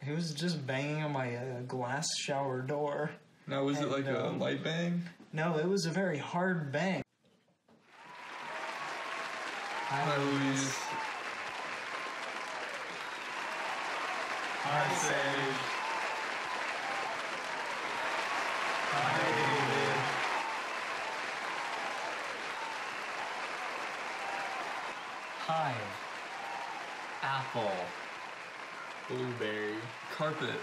He was just banging on my glass shower door. Now, was it like a light bang? No, it was a very hard bang. Hi, Louise. Hi, Sage. Hi, David. Hi. Apple. Blueberry. Carpet.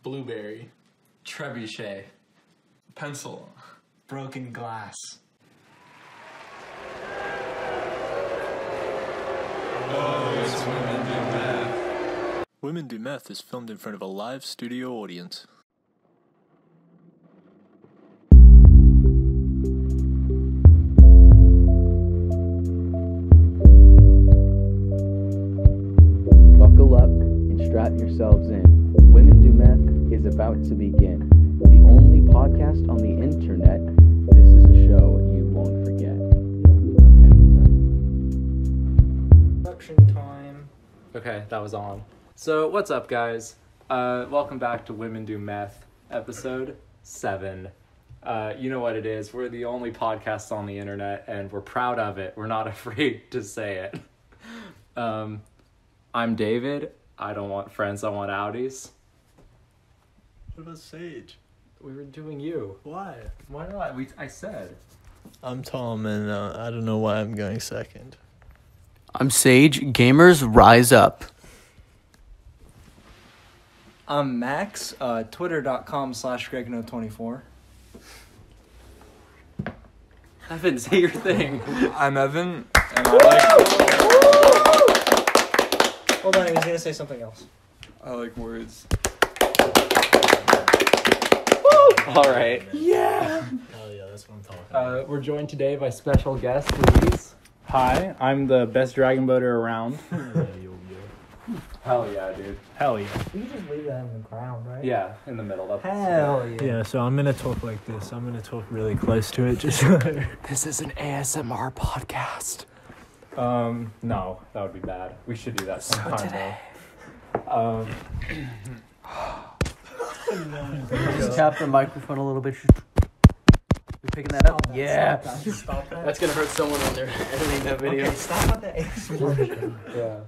Blueberry. Trebuchet. Pencil. Broken glass. Oh, it's Women Do Meth. Women Do Meth is filmed in front of a live studio audience. Buckle up and strap yourselves in. Women Do Meth is about to begin. The only podcast on the internet. This is a show you won't forget. Production time. Okay, that was on. So, what's up, guys? Welcome back to Women Do Meth, episode 7. You know what it is. We're the only podcast on the internet, and we're proud of it. We're not afraid to say it. I'm David. I don't want friends, I want Audis. What about Sage? We were doing you. Why? Why not? I said. I'm Tom, and I don't know why I'm going second. I'm Sage. Gamers, rise up. I'm Max, twitter.com/GregNo24. Evan, say your thing. I'm Evan, and I Hold on, he was going to say something else. like words. All right. Hell yeah, that's what I'm talking about. We're joined today by special guest Louise. Hi, I'm the best dragon boater around. Hell yeah, dude. Hell yeah. You can just leave that in the ground, right? Yeah, in the middle. That's Hell yeah. Yeah, so I'm gonna talk like this. I'm gonna talk really close to it, just This is an ASMR podcast. No, that would be bad. We should do that sometime. today. Though. Just tap the microphone a little bit. You picking that up? Yeah. Stop that. That's gonna hurt someone when they're editing that video. Okay, stop with the ASMR. Yeah.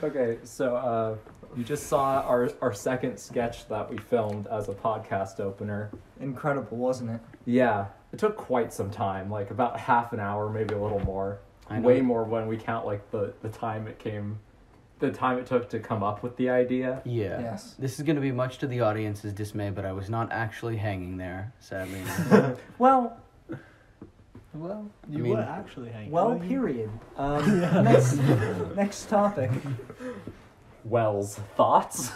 Okay, so you just saw our second sketch that we filmed as a podcast opener. Incredible, wasn't it? Yeah, it took quite some time, like about half an hour, maybe a little more. I know. Way more when we count like the time it took to come up with the idea. Yeah. Yes. This is gonna be much to the audience's dismay, but I was not actually hanging there, sadly. Well, you mean- were actually hanging. period. Next topic. Wells, thoughts?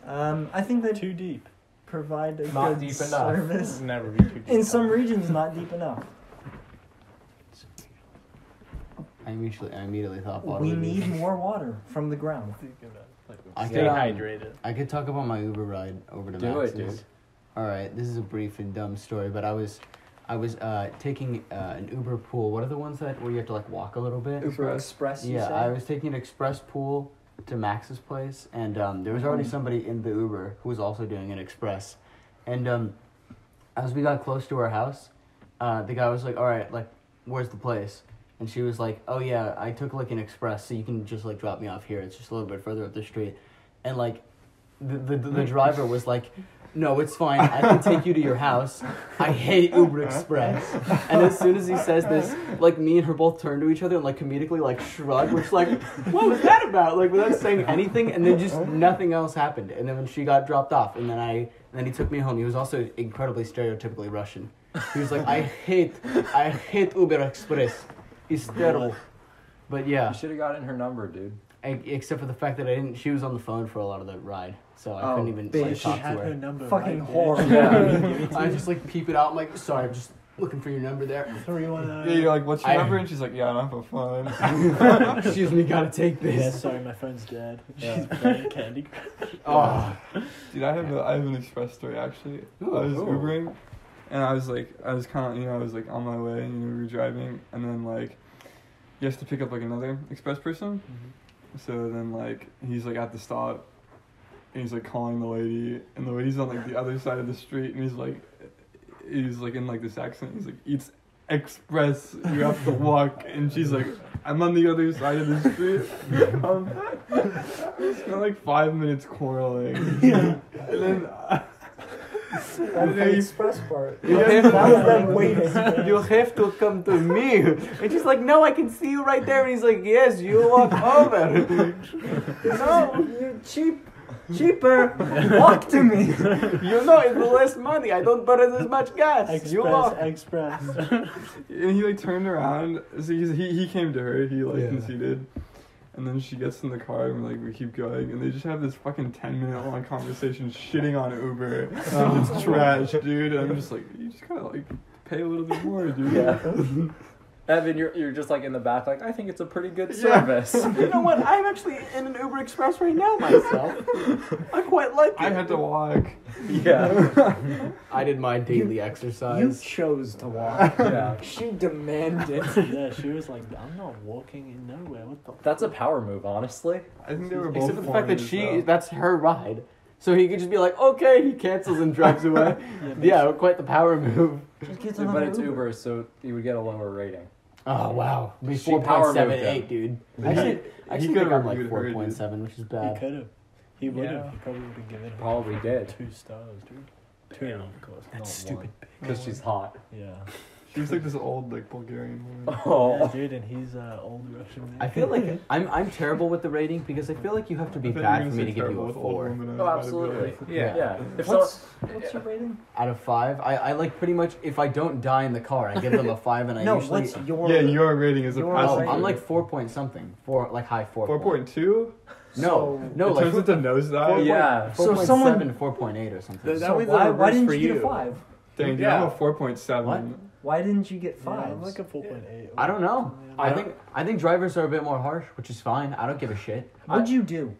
I think they Too deep. provide a Not good deep enough. service. Never be too deep. In some regions, not deep enough. I immediately thought water We would be- need more water from the ground. I Stay could, hydrated. I could talk about my Uber ride over to Do it, Max's. dude. All right, this is a brief and dumb story, but I was taking an Uber pool. What are the ones where you have to like walk a little bit? Uber Express, you Yeah, say? I was taking an express pool to Max's place, and there was already somebody in the Uber who was also doing an express. And as we got close to our house, the guy was like, "All right, like, where's the place?" And she was like, "Oh yeah, I took like an express, so you can just like drop me off here. It's just a little bit further up the street." And like, the driver was like, "No, it's fine. I can take you to your house. I hate Uber Express." And as soon as he says this, like me and her both turn to each other and like comedically like shrug. We're just like, "What was that about?" Like without saying anything, and then just nothing else happened. And then when she got dropped off, and then he took me home. He was also incredibly stereotypically Russian. He was like, I hate Uber Express. It's terrible." But yeah. You should have gotten her number, dude. Except for the fact that she was on the phone for a lot of the ride, so I couldn't even like, bitch. talk She to had her. her number. Fucking right whore. there. I just like peep it out. I'm like, "Sorry, I'm just looking for your number there." 319. Yeah, you're like, what's your I- number? And she's like, yeah, I'm for fun. Excuse me, gotta take this. Yeah, sorry, my phone's dead. She's playing Candy Crush. Oh, Dude, I have an express story actually. Ooh, I was ooh. Ubering, And I was kind of, I was like on my way, and we were driving, and then like, he has to pick up like another express person. Mm-hmm. So then like, he's like at the stop, and he's like calling the lady, and the lady's on like the other side of the street, and he's like in like this accent, he's like, it's express, you have to walk, and she's like, I'm on the other side of the street. We spent like 5 minutes quarreling. And then That's the express part. You That have was them waiting. You have to come to me. And she's like, no, I can see you right there. And he's like, yes, you walk over. No, you cheaper. Walk to me. You know it's less money. I don't burn as much gas. You walk. Express. And he like turned around, so he came to her, he like conceded. And then she gets in the car and we keep going, and they just have this fucking 10-minute long conversation shitting on Uber. It's trash, dude. And I'm just like, you just gotta like pay a little bit more, dude. Yeah. Evan, you're just like in the back, like, I think it's a pretty good service. You know what? I'm actually in an Uber Express right now myself. I quite like it. I had to walk. Yeah. I did my daily You exercise. chose to walk. Yeah. She demanded. Yeah, she was like, I'm not walking in nowhere. What the That's a power move, honestly. I think they were both. Except for the fact that foreigners, that's her ride. So he could just be like, okay, he cancels and drives away. Yeah, quite the power move. But it's Uber, so you would get a lower rating. Oh, wow. Be She power moved 4.78, dude. He- I he think could've I'm like reviewed her, dude. 4.7, which is He bad. could have. He would have. Yeah. He probably would have given it. Probably did. 2 stars, dude. 2, of course. That's not stupid. Because she's hot. 1. Yeah. She was like this old like Bulgarian woman. Oh. Yeah, dude, and he's old Russian man. I feel like I'm terrible with the rating because I feel like you have to be I thought bad you for were me to gonna give say you a terrible with old 4. women, I was Oh, about to be absolutely. like, Yeah. Yeah. If What's your rating? Out of 5, I like pretty much, if I don't die in the car, I give them a 5 and I No, usually... what's your... Yeah, your rating is a Your passenger. rating. I'm like 4 point something. 4, like high 4. 4.2. No, So- no, It like turns into nosedive. Yeah. 4.7, So someone- 4.8 or something. That So was the why reverse didn't for you get a you. 5? Dang, dude, Yeah. I'm a 4.7. What? Why didn't you get Yeah, 5? I'm like a 4.8. I don't know. I I think drivers are a bit more harsh, which is fine. I don't give a shit. What'd you do?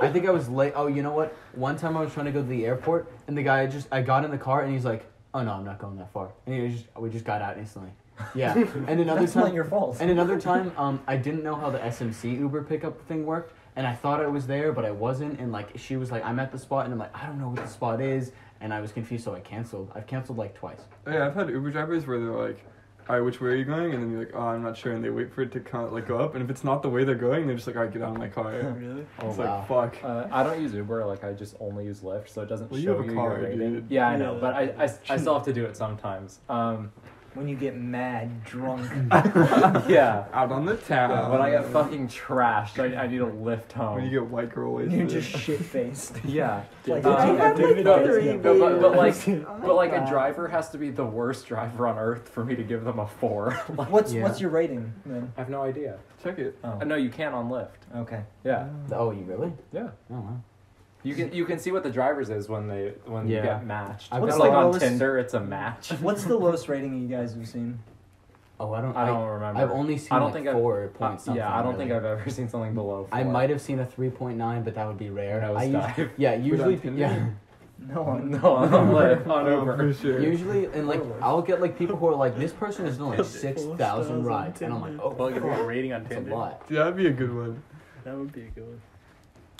I think I was late. Oh, you know what? One time I was trying to go to the airport, and the guy I got in the car, and he's like, "Oh no, I'm not going that far." And we just got out instantly. Yeah. And another That's time, not your fault. and another time, I didn't know how the SMC Uber pickup thing worked, and I thought I was there, but I wasn't. And like she was like, "I'm at the spot," and I'm like, "I don't know what the spot is," and I was confused, so I canceled. I've canceled like twice. Yeah, I've had Uber drivers where they're like, all right, which way are you going? And then you're like, oh, I'm not sure. And they wait for it to go up. And if it's not the way they're going, they're just like, all right, get out of my car. Really? Oh, It's wow. like, fuck. I don't use Uber, like I just only use Lyft, so it doesn't Well, you show have a you car, your rating. dude. Yeah, I know, Yeah, but I that's still have to do it sometimes. When you get mad, drunk. Yeah. Out on the town. When I get fucking trashed, I need a lift home. When you get white girl wasted. You're just shit-faced. Yeah. Like, Uh, I had like no, 3 but beers. like a driver has to be the worst driver on earth for me to give them a 4. Like, What's Yeah. your rating then? I have no idea. Check it. Oh. No, you can on Lyft. Okay. Yeah. Oh, you really? Yeah. Oh wow. You can see what the drivers is when you Yeah. get matched. I've It's got like the on lowest- Tinder, it's a match. What's the lowest rating you guys have seen? Oh, I don't remember. I've only seen I don't like think 4 point something. Yeah, I don't think really. I've ever seen something below 4. I might have seen a 3.9, but that would be rare. Nosedive. Usually, Tinder? yeah. No, No, on Lyft, on Oh, Uber. for sure. Usually, and like, I'll get like people who are like, this person has done like 4 6,000 stars on rides, and I'm like, Tinder. oh, Well, give me a fuck, rating on that's a Tinder. lot. Yeah, that'd be a good one. That would be a good one.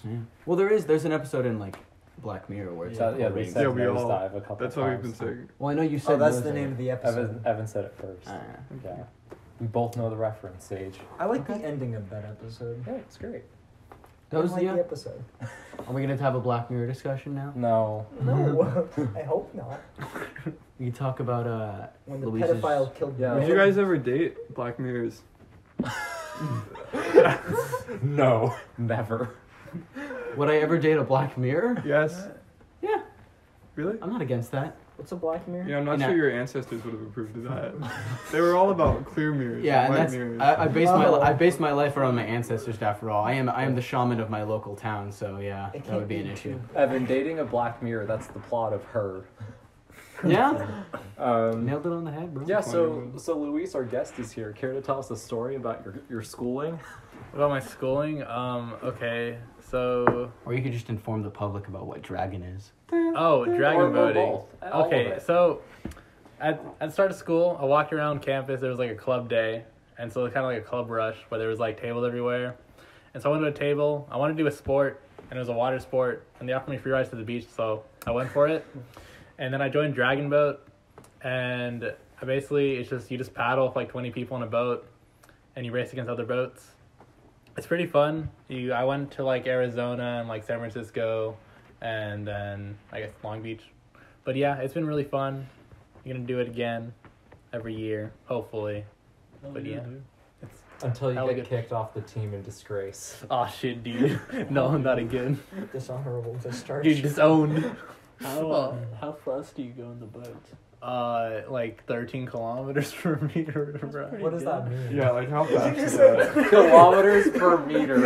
Yeah. Well, there's an episode in like Black Mirror where it's like, Yeah, all we ratings. said Yeah, we all- nosedive a couple That's times. what we've been saying. Well, I know you said. Oh, that's those the are- name of the episode. Evan said it first. Yeah. We both know the reference, Sage. I like the ending of that episode. Yeah, it's great. That was I like the. the episode. Are we gonna have a Black Mirror discussion now? No. No, I hope not. We can talk about When the Louise's- pedophile killed Yeah. Did you guys ever date Black Mirrors? No. Never. Would I ever date a Black Mirror? Yes. Yeah. Really? I'm not against that. What's a Black Mirror? Yeah, I'm not You know- sure your ancestors would have approved of that. They were all about clear mirrors. Yeah, and white that's mirrors. I based my life around my ancestors. After all, I am the shaman of my local town, so yeah, It that would can't be an be issue. Evan, dating a Black Mirror, that's the plot of Her. Yeah, Um, nailed it on the head, bro. yeah, so Luis, our guest, is here. Care to tell us a story about your schooling? About my schooling, okay, so Or you could just inform the public about what dragon is. dragon Or boating. both. All of Okay, it. so at the start of school, I walked around campus. There was like a club day, and so it was kind of like a club rush, but there was like tables everywhere. And so I went to a table. I wanted to do a sport, and it was a water sport, and they offered me free rides to the beach, so I went for it. And then I joined Dragon Boat, and basically it's just you just paddle with like 20 people on a boat, and you race against other boats. It's pretty fun. I went to like Arizona and like San Francisco, and then I guess Long Beach. But yeah, it's been really fun. I'm gonna do it again every year, hopefully. But yeah, it's Until you Hella get good. kicked off the team in disgrace. oh shit, dude. No, not again. Dishonorable discharge. Dude, disowned. How fast do you go in the boat? Like 13 kilometers per meter. Right? What does that mean? Yeah, like how fast is that? Kilometers per meter.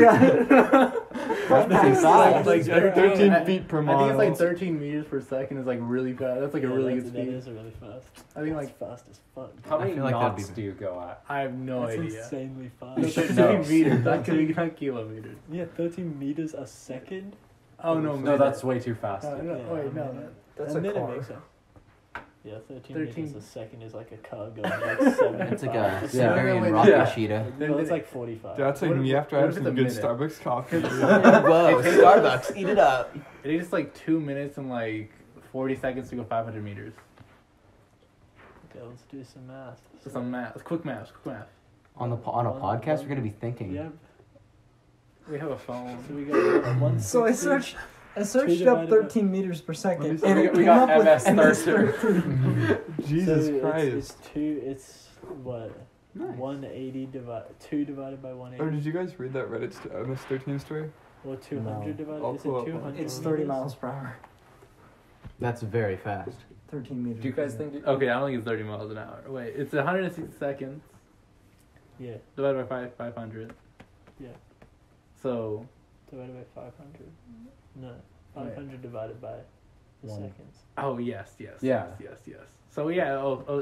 That's fast. Like 13 feet per I mile. think it's like 13 meters per second is like really fast. That's like a really good That speed. is really fast. I think That's like fast as fuck. How I many feel like that'd knots be- do you go at? I have no That's idea. insanely fast. You should 13 know. meters. That could be not kilometers. Yeah, 13 meters a second. Oh no, No, minute. that's way too fast. No, Yeah, wait, no. minute. That's a a minute car. makes sense. Yeah, 13 13. meters a second is like a car going like 75. It's like a Yeah. Siberian Yeah. rocket Yeah. cheetah. No, it's like 45. That's like What me if- after I what have if some it's a good minute? Starbucks coffee. Whoa, Starbucks, eat it up. It is like 2 minutes and like 40 seconds to go 500 meters. Okay, let's do some math. So some math. Quick math. On a podcast, we're gonna be thinking. Yeah, We have a phone. so we got one. So I searched up 13 meters per second, and it We came got up with MS 13. Jesus so Christ. It's what? Nice. 180 2 divided by Oh, 180. did you guys read that Reddit MS13 story? Or 200 divided. I'll Is pull it up 200? It's 30 miles per hour. That's very fast. 13 meters. Do you guys per think? Okay, I don't think it's 30 miles an hour. Wait, it's 160 seconds Yeah, divided by 500. Yeah. So, divided by 500. No, 500 divided by the One. seconds. oh yes. Yeah. Yes. So yeah,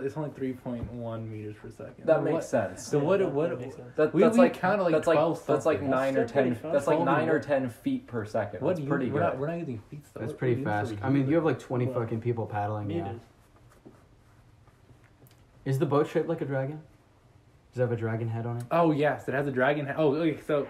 it's only 3.1 meters per second. That What- makes sense. So Yeah, what? that makes sense. That, We that's like counted like that's 12 that's like something. 9 or That's still 10. pretty fast. That's like Hold 9 on. or 10 feet per second. What That's do you? pretty We're good. not using feet though. That's What pretty units are fast. we I mean, you have using? like 20 Well, fucking people paddling. Yeah. Meters. Is the boat shaped like a dragon? Does it have a dragon head on it? Oh yes, it has a dragon head. Oh, okay. So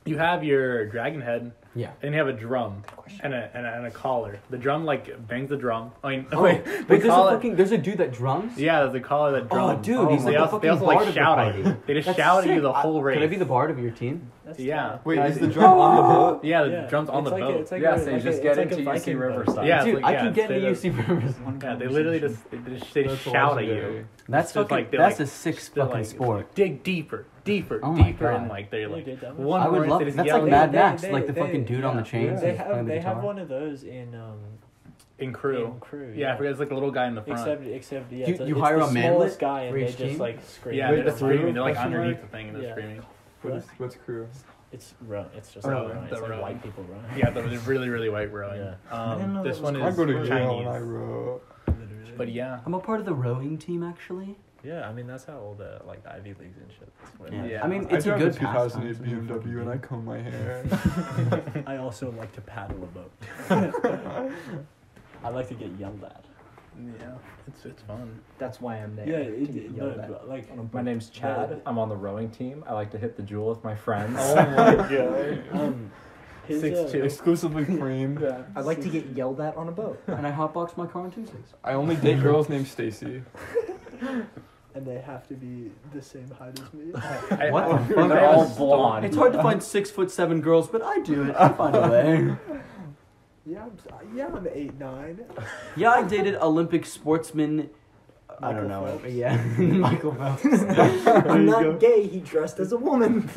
you have your dragon head, Yeah. and you have a drum and a collar. The drum like bangs the drum. I mean, Oh, wait, Wait, the there's a collar. fucking there's a dude that drums. Yeah, there's a collar that drums. Oh, dude, he's they like also, the they also fucking bard like of the shout at party. you. They just That's shout at you sick. the whole race. Can I be the bard of your team? That's Yeah. tight. Wait, Guys, is the drum on the boat? Yeah, the Yeah, drum's on it's the like boat. it's like Yeah, a, so you like just a, get it's into like a UC Viking boat. Riverside. Yeah, it's Dude, like, I yeah, can get straight into up- UC Rivers. Yeah, they literally just they That's shout at legendary. you. That's It's just fucking. like they, That's like, a sick They're fucking like, sport. dig deeper, Oh my deeper, and God. like they're Yeah, like dude, that one I more would love. they just That's yell like at you. Mad Max, like the fucking dude on the chains. They who's have playing the they have guitar. one of those in in crew. In crew. Yeah, I forget. It's like a little guy in the front. Except yeah, You- it's you it's hire the a manlet smallest guy and for they each just team? like scream. Yeah, Wait, they're the just screaming. crew? They're like Question underneath mark? the thing and they're Yeah. screaming. What's crew? It's it's just Oh, rowing. the It's like rowing. white people rowing. Yeah, they're really really white rowing. Yeah. I didn't know This that was one I is go to jail Chinese. and I row. Literally. But yeah, I'm a part of the rowing team actually. Yeah, I mean that's how all the like the Ivy Leagues and shit. That's what Yeah. Yeah. I mean, I it's a drive good a 2008 pastime. BMW and I comb my hair. I also like to paddle a boat. I like to get yelled at. yeah, it's fun. That's why I'm there. Yeah, to get yelled at. but, like My name's Chad. I'm on the rowing team. I like to hit the jewel with my friends. Oh my god. his, 6'2". Exclusively framed. I like to get yelled at on a boat. And I hotbox my car on Tuesdays. I only date girls named Stacy. and they have to be the same height as me. What the fuck? They're all blonde. It's hard to find 6'7" girls, but I do it. I find a way. Yeah, I'm 8'9". Yeah, I dated Olympic sportsman. I don't Michael know. Phelps. Yeah, Michael Phelps. I'm not gay. He dressed as a woman.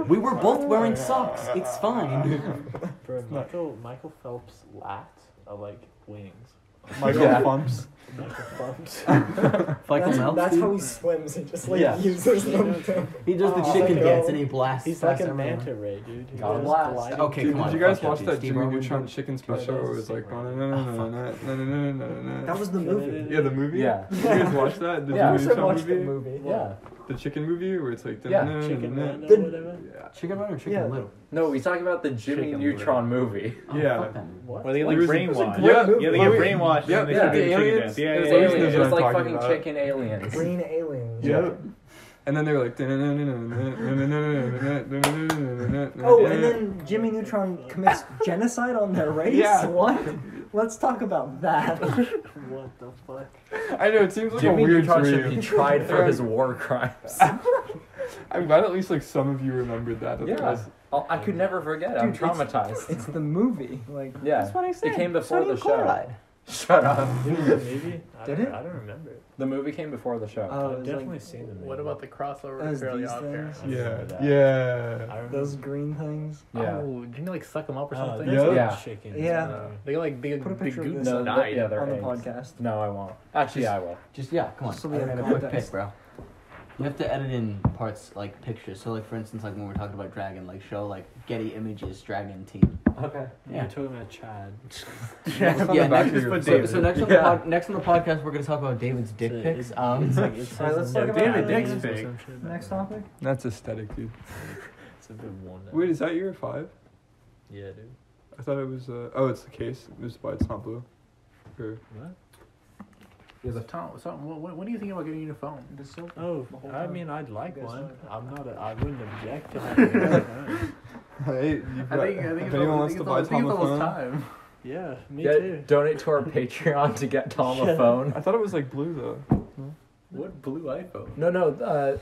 We were both wearing socks. It's fine. Bro, Michael Phelps' lats are like wings. Michael Yeah. Bumps. That's how he swims. He just like Yeah. uses them. He does the Oh, chicken like dance a- and he blasts. He's like a everyone. manta ray, dude. He Gotta goes blast. gliding. Okay, Dude, come on. did you guys fuck watch you, that Steve Jimmy Irwin Neutron dude? chicken special where it was like That was the movie. Yeah, the movie? Yeah. Did you guys watch that? The Yeah. I Jimmy should Neutron watch the movie? movie. Yeah. The chicken movie where it's like Yeah. Chicken Run or Yeah. whatever. Chicken Run or Chicken Yeah. Little? No, we talking about the Jimmy Chicken Neutron movie. Oh, Yeah. fuck that movie. What? Where they There like was a- brainwash. Yeah, Yeah, they get wait. brainwashed. Yeah, and they yeah, start doing the chicken aliens. dance. Yeah, It was yeah, aliens. aliens. It was What I'm like talking fucking about. chicken aliens. Green aliens. Yep. And then they were like. Oh, and then Jimmy Neutron commits genocide on their race? Yeah. What? Let's talk about that. What the fuck? I know, it seems like Jimmy a weird Neutron should dream. be tried for his war crimes. I'm glad at least like some of you remembered that. Yeah. I could never forget. I'm Dude, it's- traumatized. It's the movie. Like, Yeah. That's what I said. It came before Sonny the and show. Clyde. Shut up. maybe? Did it? I don't remember it. The movie came before the show. Oh, it I've was definitely like seen the movie. What about the crossover As with Fairly these Odd Parents? things? Yeah. that. Yeah. I remember Those those green things. Yeah. Oh, didn't you like suck them up or Oh, something? Yeah. Yeah. chickens. Yeah. They got like big, Put a big picture of goons this No, died. yeah, they're on the eggs. podcast. No, I won't. Actually, I will. Just yeah, come on. Just so we I have got a quick context. pick, bro. You have to edit in parts like pictures. So like for instance, like when we're talking about dragon, like show like Getty Images dragon team. Okay. Yeah. You're talking about Chad. Yeah. back Next, to your- so next on the next on the podcast, we're gonna talk about David's dick So pics. It's like, Alright, let's talk about David Dick's pic. Next topic. That's aesthetic, dude. It's a bit worn down. Wait, is that year 5? Yeah, dude. I thought it was. Oh, it's the case. It was why it's not blue. Or, What? Tom, what do you think about getting a new phone? Oh, The whole I time. mean, I'd like You guys one. like that? I'm not. I wouldn't object to having a phone. hey, if anyone wants to buy Tom a phone, time. Yeah, me Get, too. donate to our Patreon to get Tom a phone. I thought it was like blue though. What blue iPhone? No,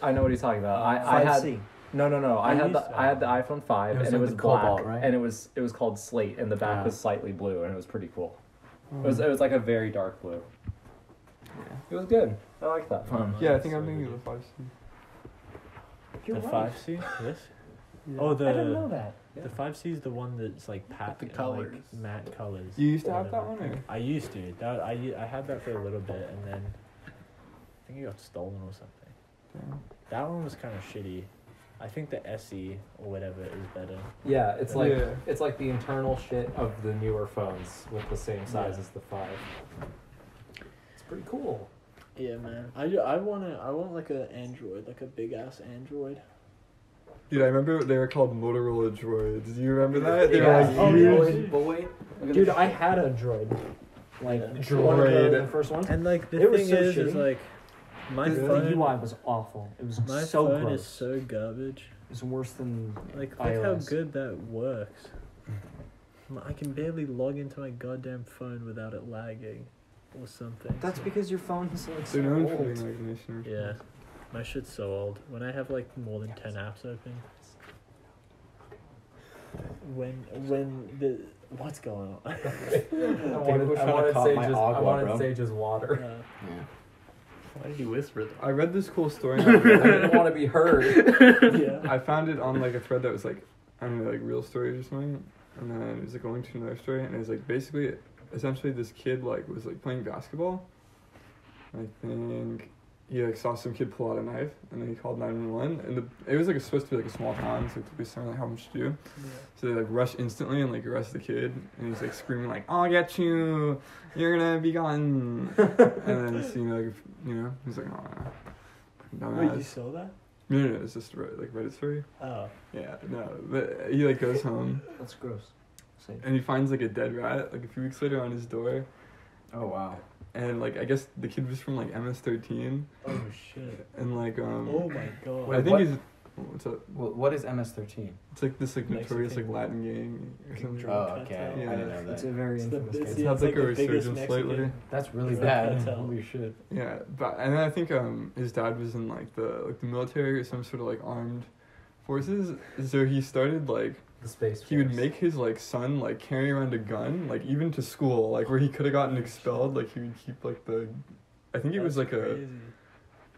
I know what he's talking about. I had 5C. no. I I had used the I had the iPhone 5 It was and it like was the black cobalt, right? and it was called slate and the back Yeah. was slightly blue and it was pretty cool. It was like a very dark blue. It was good. I like that phone. Yeah, I think I'm thinking of the 5C. The 5C? This? Yeah. Oh, I didn't know that. the 5C is the one that's like the colors. like matte colors. You used to have Whatever. that one, or? I used to. I had that for a little bit, and then I think it got stolen or something. Damn. That one was kind of shitty. I think the SE or whatever is better. Yeah, it's like Yeah. it's like the internal shit of the newer phones with the same size Yeah. as the 5. It's pretty cool. Yeah, man. I want like a Android, like a big ass Android. Dude, I remember they were called Motorola droids. Do you remember that? They Yeah. were like Oh, huge. yeah. boy. Dude, I had a droid. Like, Yeah. one of Droid. the first one. And like the It was thing so is shitty. like my The phone. UI was awful. It was My so phone gross. is so garbage. It's worse than Like look how iOS. good that works. I can barely log into my goddamn phone without it lagging, or something. That's because your phone is like so They're known for old. being like nation. Yeah, my shit's so old. When I have like more than 10 apps open. When the what's going on? I wanted Sage's water. Yeah. Why did you whisper that? I read this cool story. I didn't want to be heard. Yeah. I found it on like a thread that was like, I don't know, like real stories or something. And then it was like going to another story, and it was like basically, essentially, this kid like was like playing basketball. I think he like saw some kid pull out a knife, and then he called 911. And it was like supposed to be like a small town, so the police didn't really have much to do. So they like rush instantly and like arrest the kid, and he's like screaming like, "I'll get you! You're gonna be gone!" And then he's like, "Oh, Wait, you dumbass." saw that? No, it's just like Reddit story. Oh. Yeah, no, but he like goes home That's gross. and he finds like a dead rat like a few weeks later on his door, Oh wow. and like I guess the kid was from like MS-13, Oh shit. and like Oh my god. I think what? he's what's up? What is MS-13? It's like this like notorious like Mexican Latin gang or something. drug Oh, okay. cartel. Yeah. I didn't know It's that. a very It's the infamous bus- case. It has like a the biggest resurgence Mexican lately. That's really drug bad. cartel. Holy shit. Yeah, but and then I think his dad was in like the military or some sort of like armed forces, so he started like The space. he would Force. make his like son like carry around a gun like even to school, like where he could have gotten expelled, like he would keep like the I think it was That's like crazy.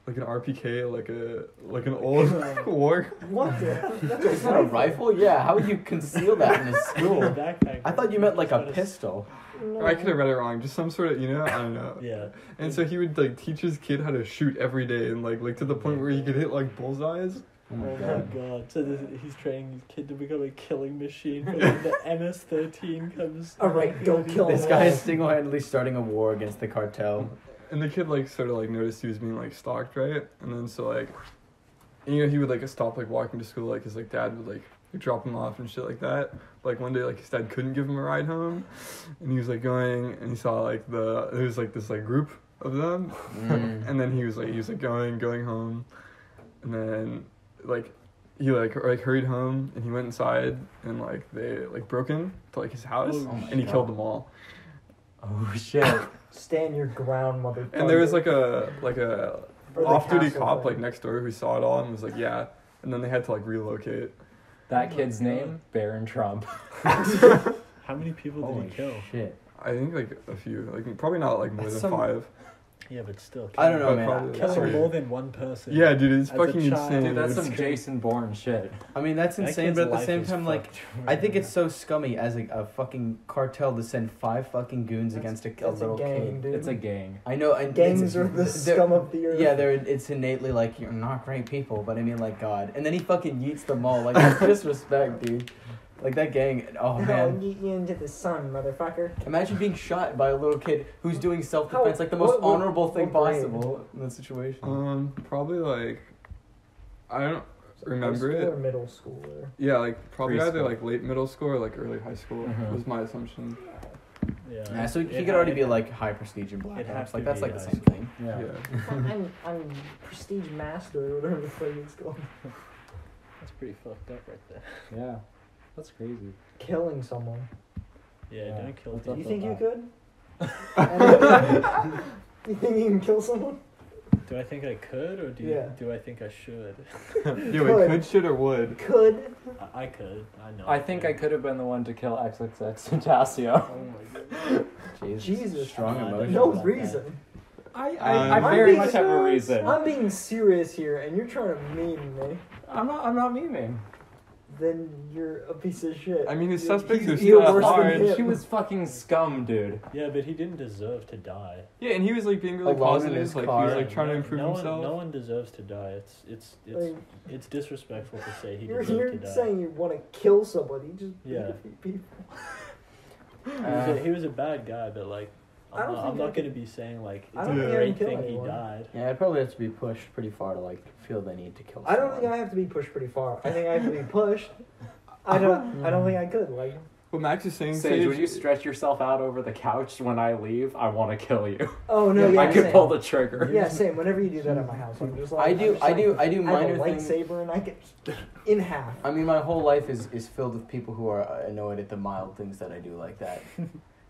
like an RPK, like an old war. What the? Is that a rifle? Yeah. How would you conceal that in a school? Backpack. I thought you meant like a pistol. No. Or I could have read it wrong. Just some sort of, I don't know. Yeah. And so he would like teach his kid how to shoot every day, and like to the point where he could hit like bullseyes. Oh my Oh my god. god. So he's training his kid to become a killing machine, but when the MS-13 comes... Alright, go kill This them guy all. is single-handedly starting a war against the cartel. And the kid like sort of like noticed he was being like stalked, right? And then so like, he would like stop like walking to school, like his like dad would like drop him off and shit like that. Like one day like his dad couldn't give him a ride home, and he was like going and he saw like there was like this like group of them, and then he was going home, and then like he like hurried home and he went inside and like they like broke in to like his house and he killed them all. Oh shit. Stand your ground, motherfucker. And there was like a Or the off-duty castle cop thing. like next door who saw it all and was like, yeah. And then they had to like relocate. That kid's name, Barron Trump. How many people did Holy he kill? shit. I think like a few, like probably not like more That's than some- 5. Yeah, but still. I don't know, But man. probably- Killing Sorry. more than one person. Yeah, dude, it's As a fucking child. insane. Dude, that's It's some crazy. Jason Bourne shit. I mean, that's That insane, kid's but at the life same is time, like, fucked. I think it's so scummy as a fucking cartel to send 5 fucking goons against a That's little a gang, kid. dude. It's a gang. I know, and Gangs are the scum of the earth. Yeah, it's innately like, you're not great people, but I mean, like, God. And then he fucking yeets them all. Like, that's disrespect, dude. Like, that gang, oh, I'll man. get you into the sun, motherfucker. Imagine being shot by a little kid who's doing self-defense, How- like the most what- honorable thing what grade? possible in that situation. Probably like, I don't remember High school it. or middle school or Yeah, like probably either Preschool. like late middle school or like early high school Mhm. was my assumption. Yeah. Yeah, so he It could already had- be like high prestige in black It'd have ops. to Like that's be like the high same school. thing. Yeah. I'm prestige master or whatever the fuck it's called. That's pretty fucked up right there. Yeah. That's crazy. Killing someone. Yeah, Yeah. don't kill What's people. up You think you with could? You think you can kill someone? Do I think I could, or do I think I should? Yeah, wait, could, should, or would? Could. I could. I know. I think I could have been the one to kill XXX Tentacio. Oh my god. Jesus. Strong Come on, emotion. No like reason. I I'm very being much have a serious. reason. I'm being serious here, and you're trying to meme me. I'm not memeing. Then you're a piece of shit. I mean, his You're- suspects are you're still worse than hard. him. She was fucking scum, dude. Yeah, but he didn't deserve to die. Yeah, and he was like being really Alone in his positive, like he car. was like trying to improve no himself. No one deserves to die. Like, It's disrespectful to say he you're deserved to die. saying you want to kill somebody. Just Yeah. people. He was a bad guy, but like, I don't think I'm I not could- gonna be saying like I it's don't a think I great can kill thing he anyone. died. Yeah, it probably has to be pushed pretty far to like feel the need to kill I someone. don't think I have to be pushed pretty far. I think I have to be pushed. I don't think I could. Like, What Max is saying, Sage, when you stretch yourself out over the couch when I leave, I want to kill you. oh no, yeah, I could same. pull the trigger. Yeah, same. Whenever you do that at my house, I'm just like I do I have minor a things. lightsaber and I get in half. I mean, my whole life is filled with people who are annoyed at the mild things that I do like that.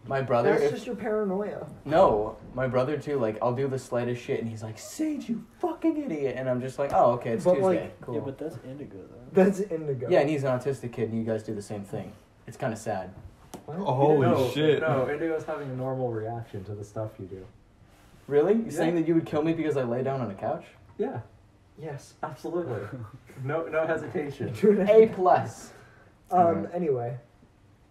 My brother, That's if, just your paranoia. no, my brother too. Like, I'll do the slightest shit, and he's like, "Sage, you fucking idiot," and I'm just like, "Oh, okay, it's But, Tuesday, like- cool." Yeah, but that's indigo though. That's indigo. Yeah, and he's an autistic kid, and you guys do the same thing. It's kind of sad. What? Oh, holy shit. No, Indigo's having a normal reaction to the stuff you do. Really? You saying that you would kill me because I lay down on a couch? Yeah, Yes. absolutely. No hesitation. A plus. Anyway.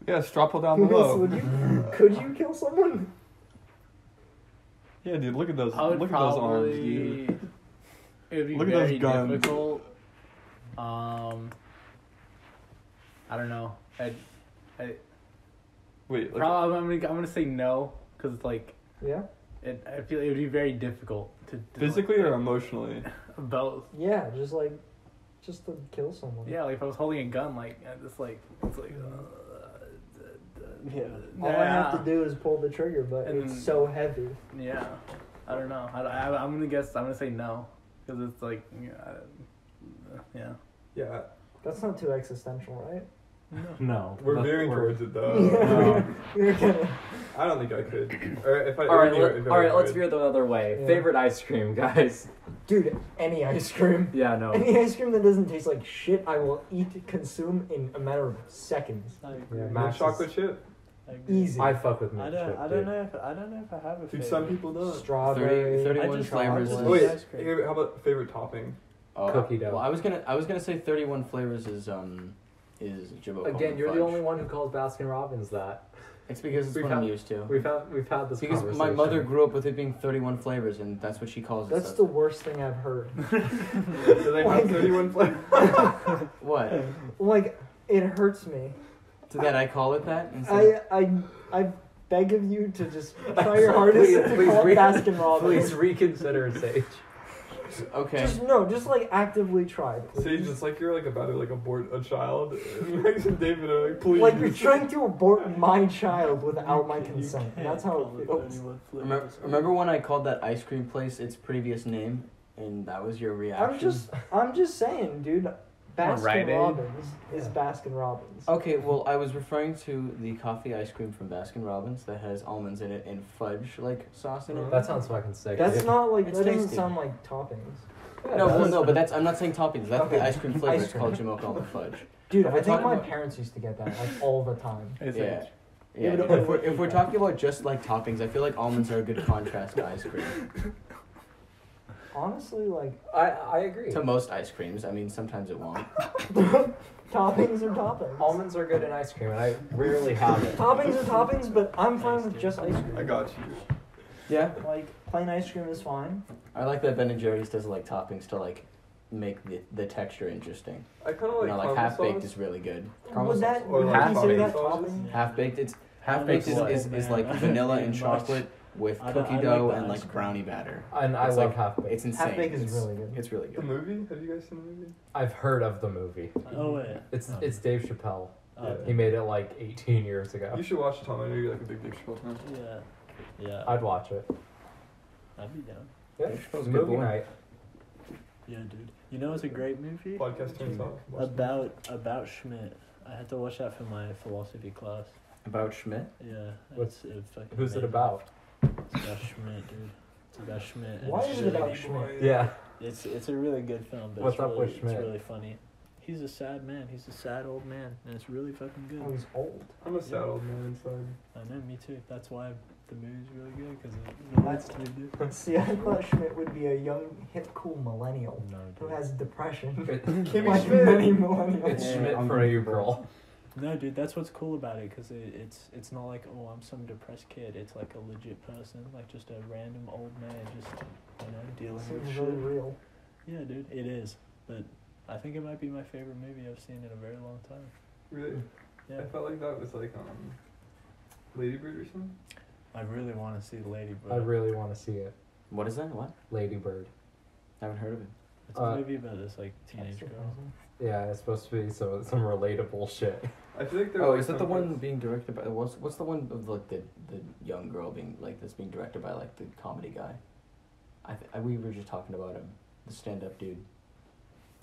Yeah, Strapple down Who else below. would you? Could you kill someone? Yeah, dude, look at those. I would Look at those arms, dude. probably. It would be Look at those very guns. difficult. I don't know. Wait, like, Probably I'm gonna say no because it's like Yeah. I feel it would be very difficult to physically or emotionally? both. Yeah, just to kill someone. Yeah, like if I was holding a gun, like it's like Yeah. All I have to do is pull the trigger, but And it's then- so heavy. Yeah, I don't know. I'm gonna guess. I'm gonna say no because it's like yeah. Yeah, That's not too existential, right? No. we're veering towards it though. Yeah. You're gonna. I don't think I could. Or if I. All right, if I all right. Let's would. veer the other way. Yeah. Favorite ice cream, guys. Dude, any ice cream. Yeah, no. Any ice cream that doesn't taste like shit, I will consume in a matter of seconds. I Yeah, agree. milk chocolate chip. agree. Easy. I fuck with I mint don't. chip, I dude. don't know if I have a Dude, favorite. some people don't. Strawberry. 31 I just flavors. love Is, Wait, ice cream. how about favorite topping? oh, Cookie dough. Well, I was gonna say 31 flavors is Jimbo. Again, you're fudge. the only one who calls Baskin Robbins that. It's because it's We've what I'm had- used to. We've had this Because conversation. my mother grew up with it being 31 flavors, and that's what she calls it. That's so- the worst thing I've heard. Do they have 31 flavors? What? Like, it hurts me. So that I call it that? Instead I beg of you to just try your hardest to call it Baskin Robbins. Please reconsider, Sage. okay. Just like actively try. Please. Sage, it's like you're like about to like abort a child. Max and David are like, please. Like you're trying to abort my child without my consent. That's how it feels. Remember when I called that ice cream place its previous name, and that was your reaction? I'm just saying, dude. Baskin Rite Aid? Robbins is Baskin Robbins. Okay, well, I was referring to the coffee ice cream from Baskin Robbins that has almonds in it and fudge like sauce in it. That sounds fucking sick. That's not like It's that doesn't tasty. sound like toppings. No, but that's I'm not saying toppings. That's Okay. the ice cream flavor. Ice It's cream. called Jimmo Almond Fudge. Dude, If I we're think talking my about- parents used to get that like all the time. Yeah. Yeah, Yeah, but dude, if we're talking about just like toppings, I feel like almonds are a good contrast to ice cream. Honestly, like I agree. To most ice creams, I mean sometimes it won't. toppings are toppings. Almonds are good in ice cream, and I rarely have it. Toppings are toppings, but I'm fine with just ice cream. I got you. Yeah, Like plain ice cream is fine. I like that Ben and Jerry's does like toppings to like make the texture interesting. I kind of like, You know, like caramel half baked sauce. is really good. Would that Or would you like consider that topping topping? Half baked, it's half Half baked baked is is like like vanilla and much. chocolate with I don't- cookie I like dough the and ice like cream. brownie batter. And I It's love like- half baked. It's insane. Half baked is It's- really good. It's really The good. movie? Have you guys seen the movie? I've heard of the movie. Oh wait. It's Dave Chappelle. Oh, He made it like 18 years ago. You should watch it, Tom. I know you're like a big Dave Chappelle fan. yeah. I'd watch it. I'd be down. Yeah, Dave Chappelle's a good movie boy. night. Yeah, dude. You know, it's a great movie Podcast turns off. about Schmidt. I had to watch that for my philosophy class. About Schmidt? Yeah. What's- it's fucking Who's it amazing. about? It's about Schmidt, dude. It's about Schmidt. and Why it's is it really- about Schmidt? Yeah. It's a really good film, but What's it's up really, with Schmidt? It's really funny. He's a sad man. He's a sad old man, and it's really fucking good. Oh, he's old. I'm a sad old man inside. I know, me too. That's why the movie's really good because it relates to me, dude. See, I thought Schmidt would be a young, hip, cool millennial No, who dude. has depression. Kimmy like Schmidt. many millennials. It's Schmidt for you, girl. No, dude, that's what's cool about it because it's not like, oh, I'm some depressed kid. It's like a legit person, like just a random old man, just dealing with Seems shit. really real. Yeah, dude, it is. But I think it might be my favorite movie I've seen in a very long time. Really? Yeah, I felt like that was like Lady Bird or something. I really want to see Lady Bird. I really want to see it. What is that? What? Lady Bird. Haven't heard of it. It's a movie about this like teenage girl. Yeah, it's supposed to be some relatable shit. I feel like there Oh, were is that the some one parts- being directed by? What's the one of like the young girl being like that's being directed by like the comedy guy? We were just talking about him, the stand-up dude.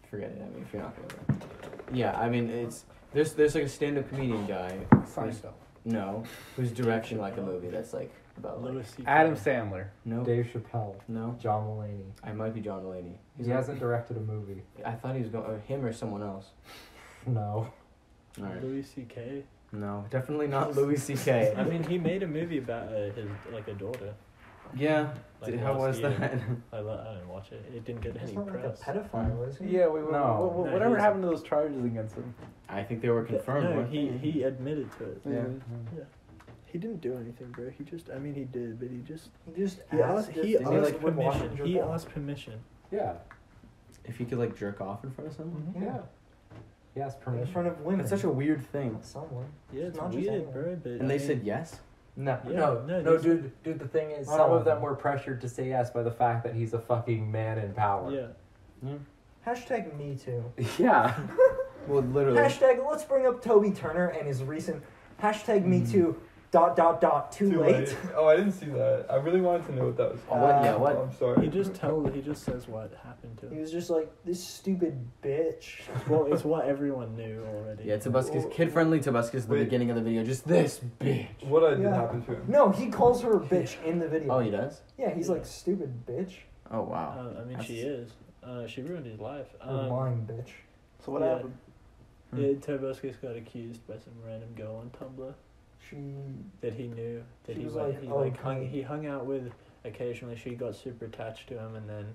Forget it. I mean, if you're not gonna. Yeah, I mean it's there's like a stand-up comedian guy. Who's directing like a movie that's like about like Louis C.K. Adam Sandler, no Dave Chappelle, no. John Mulaney. I might be John Mulaney. He hasn't directed a movie. I thought he was going him or someone else. No. All right. Louis C.K. No, definitely not Louis C.K. I mean, he made a movie about his like a daughter. Yeah. Like How was last year. that? I didn't watch it. It didn't get He's any not like a press. pedophile, is he? Yeah, No. whatever he's- happened to those charges against him? I think they were confirmed. No, weren't they? he admitted to it. Yeah. He didn't do anything, bro. He did, but he just He just he asked if he they, asked like, would wash permission. and He jerk off. asked permission. Yeah. If he could like jerk off in front of someone. Yeah. He has In permission. front of women. That's such a weird thing. Someone. Yeah, it's Not just weird, anyone. bro. But And they said yes. No, Yeah, no, no, no, these- dude. The thing is, Not some all of of them them. were pressured to say yes by the fact that he's a fucking man in power. yeah. Hashtag me too. Yeah. Well, literally. Hashtag let's bring up Toby Turner and his recent hashtag me too ... too late. Oh, I didn't see that. I really wanted to know what that was. Oh, what? Yeah, Oh, what? I'm sorry. He just says what happened to He him. was just like, this stupid bitch. Well, it's what everyone knew already. Yeah, Tobuscus, kid-friendly Tobuscus at the Wait. beginning of the video. Just this bitch. What did Yeah. happen to him? No, he calls her a bitch in the video. Oh, he does? Yeah, he's like, stupid bitch. Oh, wow. I mean, That's- she is. She ruined his life. Or lying bitch. So what Yeah. happened? Hmm. Yeah, Tobuscus got accused by some random girl on Tumblr. that he knew that She he was went, like, he "Oh, like can I-" he hung out with occasionally. She got super attached to him, and then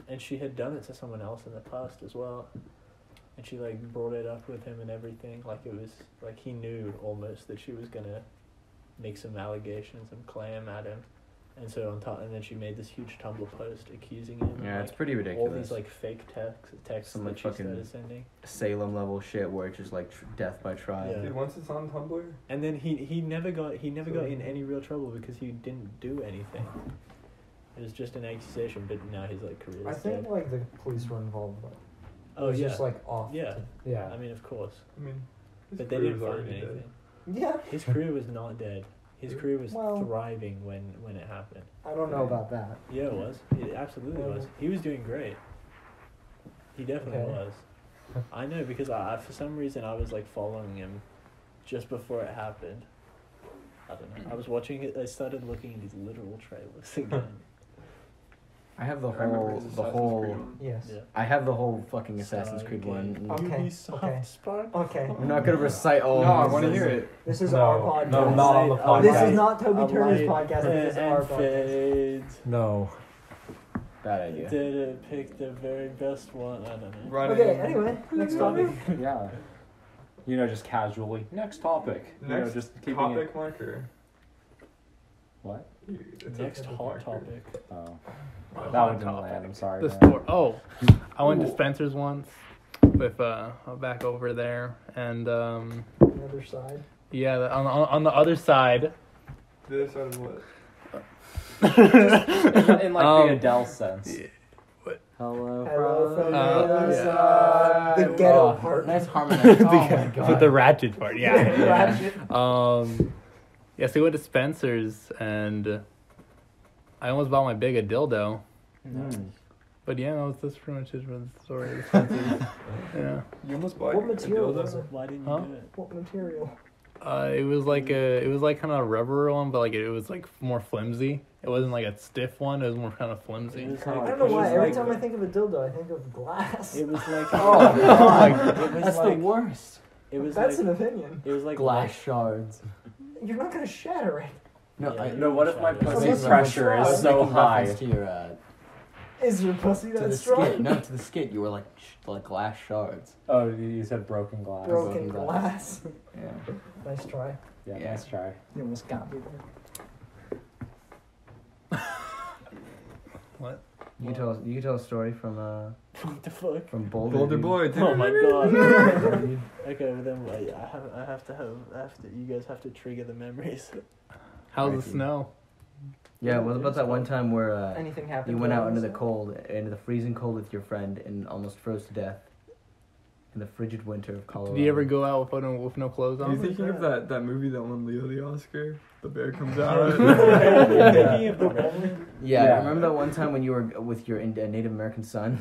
and she had done it to someone else in the past as well, and she like brought it up with him and everything. Like it was like he knew almost that she was gonna make some allegations and claim at him. And so on top, and then she made this huge Tumblr post accusing him. Yeah, of, it's like, pretty ridiculous. all these like fake texts Some, that like, she fucking started sending. Salem level shit where it's just like death by trial. Yeah. Dude, once it's on Tumblr, And then he never got in any real trouble because he didn't do anything. It was just an accusation, but now his like career I is think dead. like the police were involved, but Oh it was yeah, just like off. Yeah. Yeah. I mean of course, I mean, his but they career didn't was find already dead. anything. Yeah. His career was not dead. His career was Well- thriving when it happened. I don't know about that. Yeah, it was. It absolutely Yeah. was. He was doing great. He definitely Okay. was. I know because I for some reason I was like following him just before it happened. I don't know. I was watching it. I started looking at his literal trailers again. I have the I remember whole his the Assassin's whole Creed one. Yes. Yeah. I have the whole fucking Assassin's So Creed good. one. Okay, Ubisoft okay. Spark. Okay. I'm not gonna recite all. No, I of want to this. hear it. This is No, our podcast. no, not on the Oh, This podcast. is not Toby A Turner's light podcast. This is our and podcast. fades. No. Bad idea. Did it pick the very best one? I don't know. Running. Okay. Anyway, next topic. Yeah. You know, just casually. Next topic. You know, Next just keeping topic it. marker. What? It's a Next topic hot marker. topic. Oh. Hot That one didn't topic. land. I'm sorry. The man. store. Oh, I went to Spencer's once with back over there, and The other side. yeah, on the other side. The other side of what? in like the Adele sense. Hello. Hello from the Uh, other yeah. side. The ghetto Oh, part. Nice harmonize. Oh my god. With the ratchet part, yeah. Ratchet. Yeah, so we went to Spencer's, and I almost bought my big a dildo. Mm. But yeah, that's pretty much it for the story of Spencer's. Yeah. You almost bought What a material dildo? was it? Why didn't Huh? you do it? What material? It was like kind of a rubber one, but like it was like more flimsy. It wasn't like a stiff one. It was more kind of flimsy. It was I like- don't know it why. was Every like- time I think of a dildo, I think of glass. It was like Oh, it was That's like the worst. it was That's like an opinion. it was like Glass shards. You're not gonna shatter it. No, Yeah, I, you No, what if my shadows. pussy Unless you pressure try. is was so making high? reference to your Is your pussy to that the strong? skit. No, to the skit. You were like glass shards. Oh, you said broken glass. Broken Broken glass. Yeah. Nice try. Yeah, Yeah. nice try. You almost got me there. You can tell a story from What the fuck? from Boulder. Boulder dude. boy. Oh my god. Okay, well then wait, I have to. You guys have to trigger the memories. How's the Righty. snow? Yeah, what about that one time where Anything happened? you went to out us? into the cold, into the freezing cold with your friend, and almost froze to death in the frigid winter of Colorado? Did you ever go out with no clothes Are you on? thinking of that movie that won Leo the Oscar? The bear comes out. Thinking of the woman. Yeah, Yeah. remember that one time when you were with your Native American son?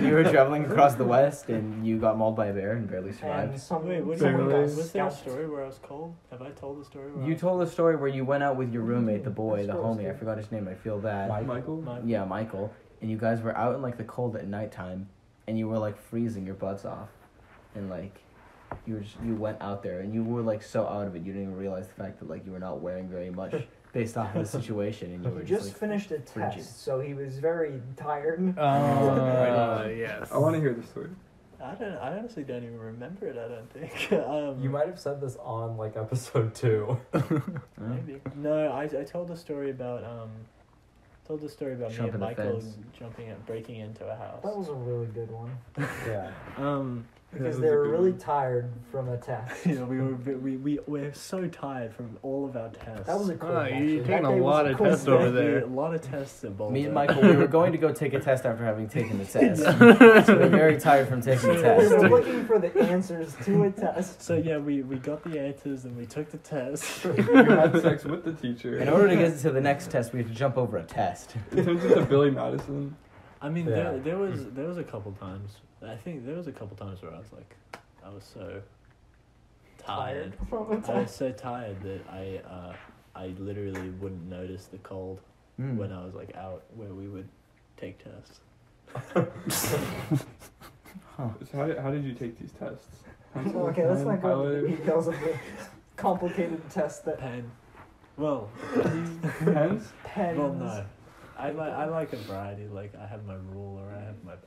You were traveling across the West and you got mauled by a bear and barely And survived. Wait, what Barely. was there a scalped. story where I was cold? Have I told the story? Where I You was told a story where you went out with your roommate, the boy, the That's gross, homie. I dude. forgot his name. I feel bad. Michael? Yeah, Michael. And you guys were out in like the cold at nighttime, and you were like freezing your butts off, and like you went out there and you were like so out of it you didn't even realize the fact that like you were not wearing very much based off of the situation, and you were He just just like, finished a frigid. test, so he was very tired. Yes. I want to hear the story. I honestly don't even remember it. I don't think. You might have said this on like episode 2. Maybe. No, I told the story about me Jump and in the Michael fence. breaking into a house. That was a really good one Yeah. because was they a were good really one. tired from a test. You know, we're so tired from all of our tests. That was a cool. Oh, actually. you're That taking a day was lot of cool tests day. over there. A lot of tests at Boulder. Me and Michael, we were going to go take a test after having taken the test. So we're very tired from taking the We test. were looking for the answers to a test. So yeah, we got the answers and we took the test. You had sex with the teacher. In order to get to the next test, we had to jump over a test. It turns into Billy Madison. I mean, Yeah. there was a couple times. I think there was a couple times where I was like, I was so tired. From a I was test. so tired that I literally wouldn't notice the cold Hmm. when I was like out where we would take tests. So how did you take these tests? Okay, let's not go into the details of the complicated test that Pen. Well, Pens? pens. well, no. I like a variety. Like I have my ruler.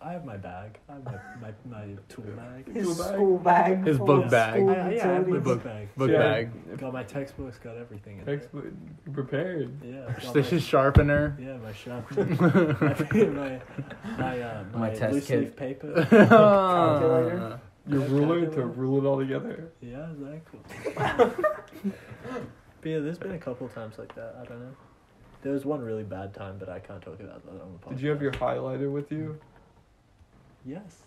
I have my bag. I have my tool bag. His Tool bag? school bag. His full book of bag. school I have my utilities. book bag. Book Yeah. bag. Got my textbooks. Got everything in there. Textbook. Prepared. Yeah. got This my- is sharpener. Yeah, my sharpener. my test loose kit. leaf paper. Calculator. Your Yeah, ruler to calculator. rule it all together. Yeah, exactly. But yeah, there's been a couple times like that. I don't know. There was one really bad time, but I can't talk about that on the podcast. Did you have your highlighter with you? Yes.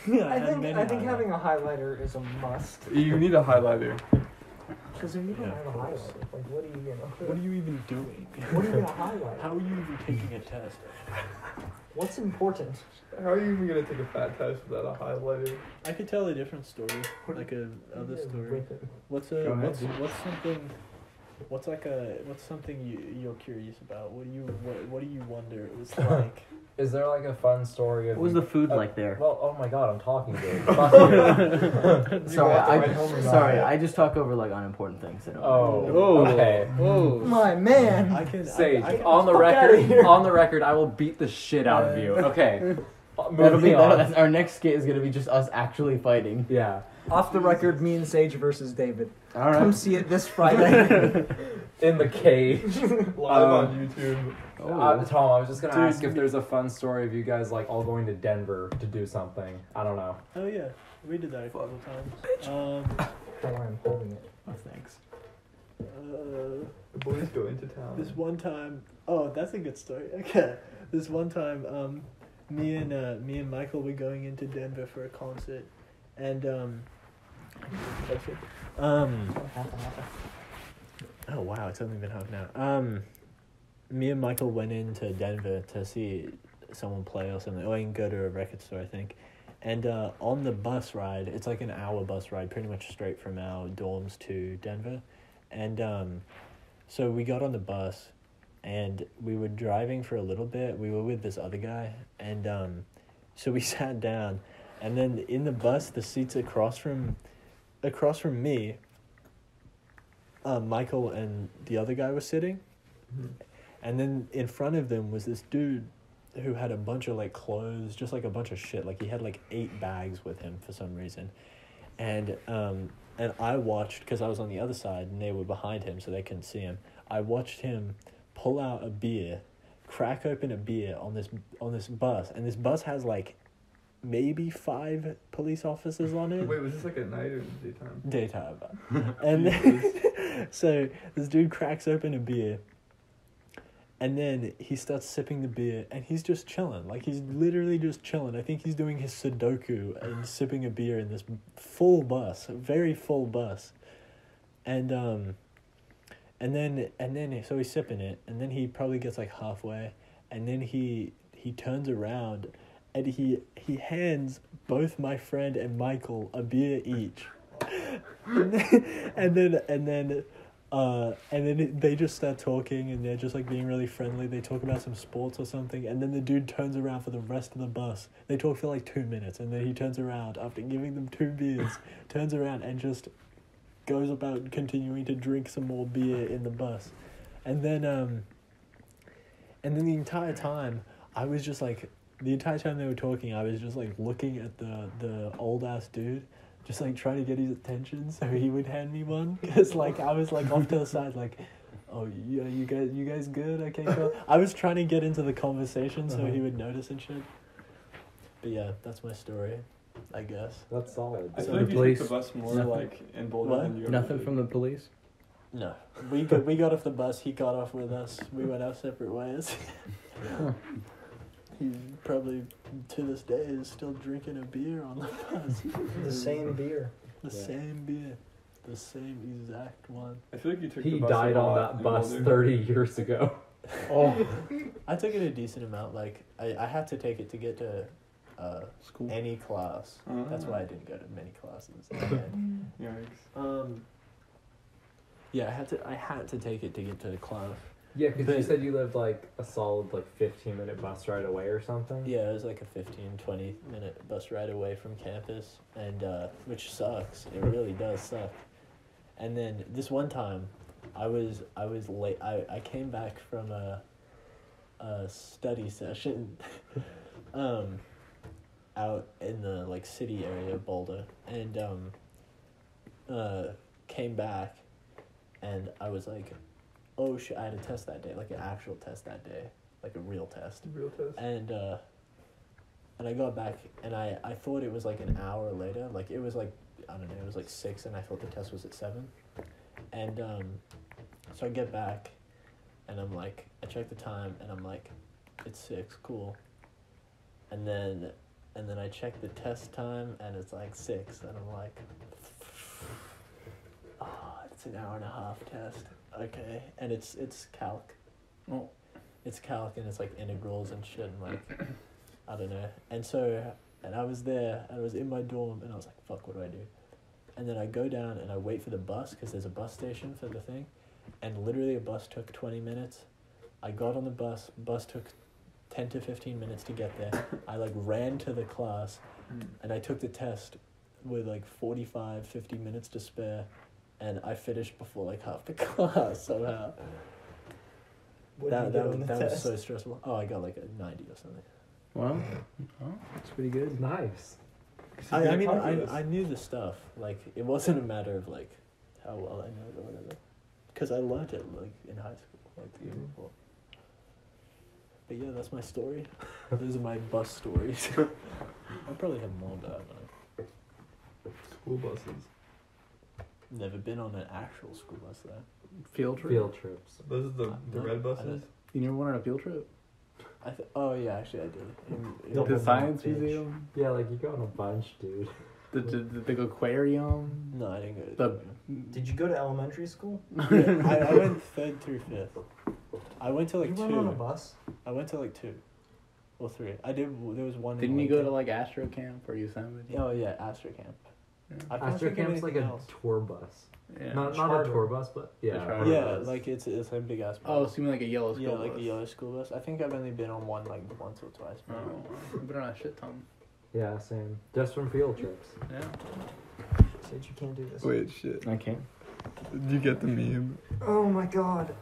Yeah, I had think many I think highlights. having a highlighter is a must. You need a highlighter. Because if you don't Yeah, have a of course. highlighter, like what are you What are you even doing? What are you gonna highlight? How are you even taking a test? What's important? How are you even gonna take a fat test without a highlighter? I could tell a different story, like a other Yeah, story. rip it. What's Go ahead, what's dude. what's something? What's something you're curious about? What do you wonder it was like? Is there like a fun story of What was the food like there? Well, oh my god, I'm talking to you. Fuck you. Sorry, I just talk over like unimportant things. That don't Oh, okay. Oh. My man. I can Sage, I on the fuck outta record, here. on the record, I will beat the shit out of you. Okay. That'll be Moving on. that's, our next skit is gonna be just us actually fighting. Yeah. Off the record, me and Sage versus David. All Come right. see it this Friday. In the cage. Live on YouTube. Tom, I was just gonna Dude, ask if there's a fun story of you guys like all going to Denver to do something. I don't know. Oh yeah, we did that a couple times. Don't worry, I'm holding it. Oh, thanks. The boys go into town. This one time, oh, that's a good story. Okay, this one time, me and Michael were going into Denver for a concert, and oh wow, it's only been half an hour. Me and Michael went into Denver to see someone play or something, or go to a record store, I think. And on the bus ride, it's like an hour bus ride, pretty much straight from our dorms to Denver. And so we got on the bus, and we were driving for a little bit. We were with this other guy, and so we sat down, and then in the bus, the seats across from me, Michael and the other guy were sitting, and then in front of them was this dude who had a bunch of like clothes, just like a bunch of shit. Like he had like 8 bags with him for some reason, and I watched, because I was on the other side and they were behind him, so they couldn't see him. I watched him pull out a beer, crack open a beer on this bus, and this bus has like maybe 5 police officers on it. Wait, was this like at night or daytime? Daytime. And then, so this dude cracks open a beer, and then he starts sipping the beer, and he's just chilling. Like, he's literally just chilling. I think he's doing his Sudoku and sipping a beer in this full bus, a very full bus. And then so he's sipping it, and then he probably gets like halfway, and then he turns around, and he hands both my friend and Michael a beer each. And then they just start talking, and they're just like being really friendly. They talk about some sports or something, and then the dude turns around for the rest of the bus. They talk for like 2 minutes, and then he turns around after giving them 2 beers, turns around and just goes about continuing to drink some more beer in the bus. And then the entire time I was just like, the entire time they were talking, I was just like looking at the old ass dude, just like trying to get his attention so he would hand me one, because like I was like off to the side, like, oh yeah, you guys good? Okay, cool. I was trying to get into the conversation so he would notice and shit. But yeah, that's my story, I guess. That's solid. I So feel like the you police- took the bus more nothing- like in Boulder What? than you ever Nothing did. from the police. No, we got off the bus. He got off with us. We went our separate ways. He probably to this day is still drinking a beer on the bus. The same beer. The same beer, the same exact one. I feel like you took He the bus died a on lot that in bus Boulder. 30 years ago. Oh, I took it a decent amount. Like I had to take it to get to School. any class. That's why I didn't go to many classes. Yikes. Yeah, I had to take it to get to the class. Yeah, because you But- said you lived like a solid like 15-minute bus ride away or something. Yeah, it was like a 15-20 minute bus ride away from campus, and which sucks. It really does suck. And then this one time, I was late. I came back from a study session, out in the like city area of Boulder, and came back, and I was like, oh shit, I had a test that day, like an actual test that day, like a real test. Real test. And I got back, and I thought it was like an hour later, like it was like, I don't know, it was like 6, and I thought the test was at 7, and so I get back, and I'm like, I check the time, and I'm like, it's 6, cool, and then I check the test time, and it's like 6, and I'm like, oh, it's an hour and a half test, okay, and it's calc. Oh. It's calc, and it's like integrals and shit, and like, I don't know. And I was there, and I was in my dorm, and I was like, fuck, what do I do? And then I go down, and I wait for the bus, because there's a bus station for the thing, and literally a bus took 20 minutes. I got on the bus took 10 to 15 minutes to get there. I like ran to the class, and I took the test with like 45, 50 minutes to spare, and I finished before like half the class somehow. That was so stressful. Oh, I got like a 90 or something. Wow. Oh, that's pretty good. Nice. I mean, I knew the stuff. Like, it wasn't a matter of like how well I know it or whatever, because I learned it like in high school, like the year before. But yeah, that's my story. Those are my bus stories. I probably have more, but I don't know. School buses. Never been on an actual school bus though. Field trip. Field trips. Those are the red buses. You never went on a field trip? Oh yeah, actually I did. The science museum? Yeah, like you go on a bunch, dude. The aquarium? No, I didn't go. Did you go to elementary school? Yeah, I went 3rd through 5th. I went to like You 2. went on a bus? I went to like 2 or 3. I did. There was one. Didn't you go to like Astro Camp or Yosemite? Oh yeah, Astro Camp. Yeah. I can't Astro think of Camp's like a anything else. tour bus. Yeah. Not a Charter. tour bus, but yeah. charter Yeah, bus. like it's a big ass. Oh, so you mean like a yellow school yeah, bus? like a yellow school bus. I think I've only been on one like once or twice. Oh, I've been on a shit ton. Yeah, same. Just from field trips. Yeah. Said you can't do this. Wait, shit. I can't. Did you get the meme? Oh my god.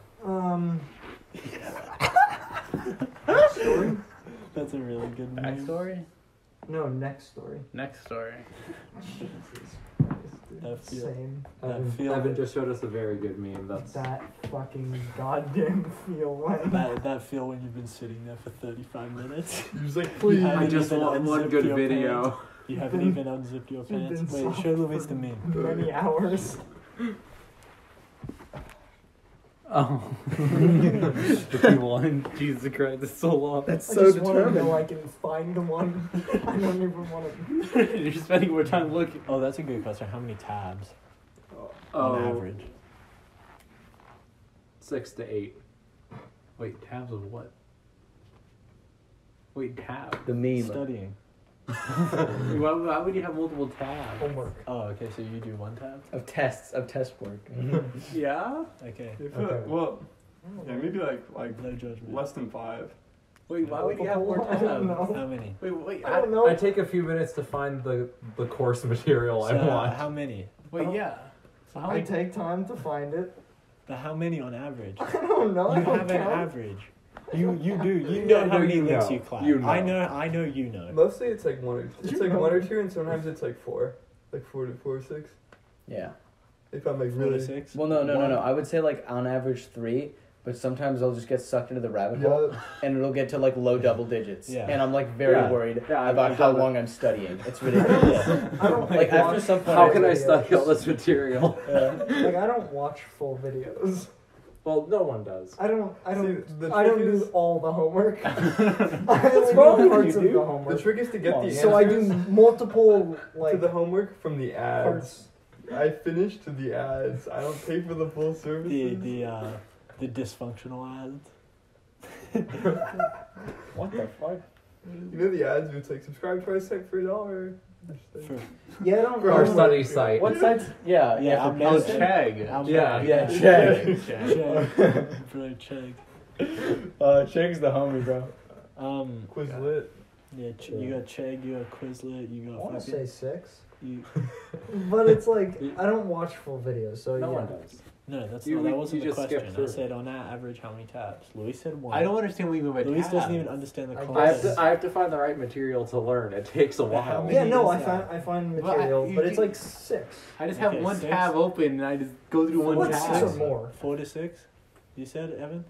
Story? That's a really good name. Backstory? No, next story. Next story. Jesus Christ, dude. That feel- Same. Evan just showed us a very good meme. That's That fucking goddamn feel one. That feel when you've been sitting there for 35 minutes. He was like, You please. haven't I just even want one unzipped good your video. pants. You haven't even unzipped your You've been pants. Wait, soft show Louise for the meme. Many hours. Oh. The P1. Jesus Christ, it's so long. That's I so just want to determined. know I can find one. I don't even want to. You're spending more time looking. Oh, that's a good question. How many tabs Oh. on average? 6 to 8. Wait, tabs of what? Wait, tab? The meme. Studying. Why would you have multiple tabs? Homework. Oh, okay. So you do one tab. Of test work. Yeah? Okay. Okay. Well, yeah, maybe like No judgment. less than 5. Wait, why would you have more I don't tabs? know. How many? Wait, I don't know. I take a few minutes to find the course material I So, want. how many? wait, yeah. So how I many? take time to find it. But how many on average? I don't know. I You don't have an count. average. You do. You Yeah, know how no, many you links know. you clap. You know. I know you know. Mostly it's like one or it's You like know. 1 or 2, and sometimes it's like 4, like 4 or 6. Yeah. If I'm like 4 to really 6. Well, no. I would say like on average 3, but sometimes I'll just get sucked into the rabbit hole, yeah. and it'll get to like low double digits. Yeah. And I'm like very Yeah. worried Yeah, about I how have it. long I'm studying. It's ridiculous. I don't Like watch after some point, How I- can I videos. study all this material? Like I don't watch full videos. Well, no one does. I don't See, the I don't trick do is- all the homework. I What's only wrong do with parts you, of dude? the The homework. trick is to get the answers So I do multiple to like the homework from the ads. parts. I finish to the ads. I don't pay for the full services. The dysfunctional ads. What the fuck? You know the ads where it's like subscribe to our site for $1. For, Yeah, I don't For know. Our study site. What sites? Yeah, Yeah, for I'm Oh, Pearson. Chegg. Yeah. Yeah, Chegg. Bro, check. Chegg's the homie, bro. Um, Quizlet. Yeah, you got Chegg, you got Quizlet, you I got want to fucking... say 6. You, But it's like, I don't watch full videos, so No yeah. one does. no, that You wasn't the just skip question. I through. said on average how many tabs. Luis said 1. I don't understand what you mean by Luis tabs. doesn't even understand the I concept. I have to find the right material to learn. It takes a while. many Yeah, no, is I that? find Well, material, you but it's can- like 6. I just have Okay, one 6. tab open and I just go through one What's 6 or tab. more? 4 to 6? You said, Evan?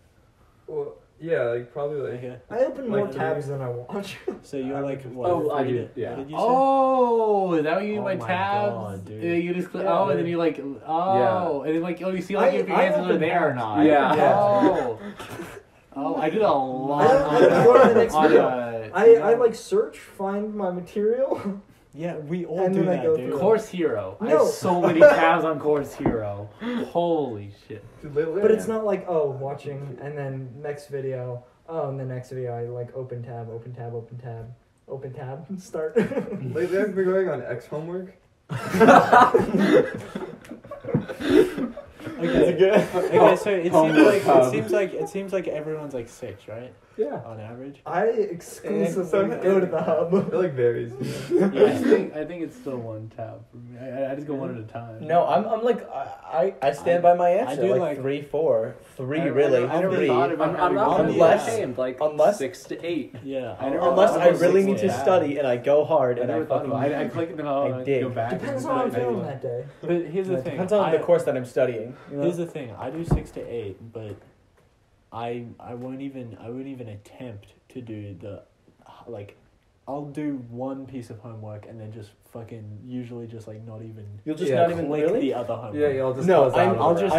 Well, yeah, like probably like. Okay. I open more Like tabs than I watch. So you're like, what? Oh, I 3 do, to- yeah. What did you say? Oh, is that what you mean Oh by my tabs? God, dude. Yeah, you just click, Yeah. and then you like, and then like, you see like if your I answers are open there or tabs. not. Yeah. Oh. Oh, I did a lot I go to the next video. I like search, find my material. Yeah, we all And do then I that, go dude. through. Course Hero. I No. have so many tabs on Course Hero. Holy shit. Dude, lately, But it's not like, oh, watching, and then next video. Oh, and the next video I like open tab, start. Lately, I've been going on X homework. Okay, so Home it seems like everyone's like 6, right? Yeah. On average. I exclusively go to the hub. It like varies. I think it's still one tab for me. I just go one at a time. No, I'm like I stand by my answer. do like like- 3, 4, 3 I really. never 3. thought about I'm not gonna be Unless- ashamed. Like unless- 6 to 8. Yeah. Unless I really need to Yeah. study and I go hard I and never I thought fucking. about it. I click and then I'll I dig. go back. Depends and on how I'm then I feeling do that day. But here's the It thing. depends on the course that I'm studying. You know? Here's the thing. I do 6 to 8, but I won't even attempt to do the like. I'll do one piece of homework and then just fucking usually just like not even. You'll just Yeah, not even click really. the other homework. Yeah, you'll just No, close out. I'll of just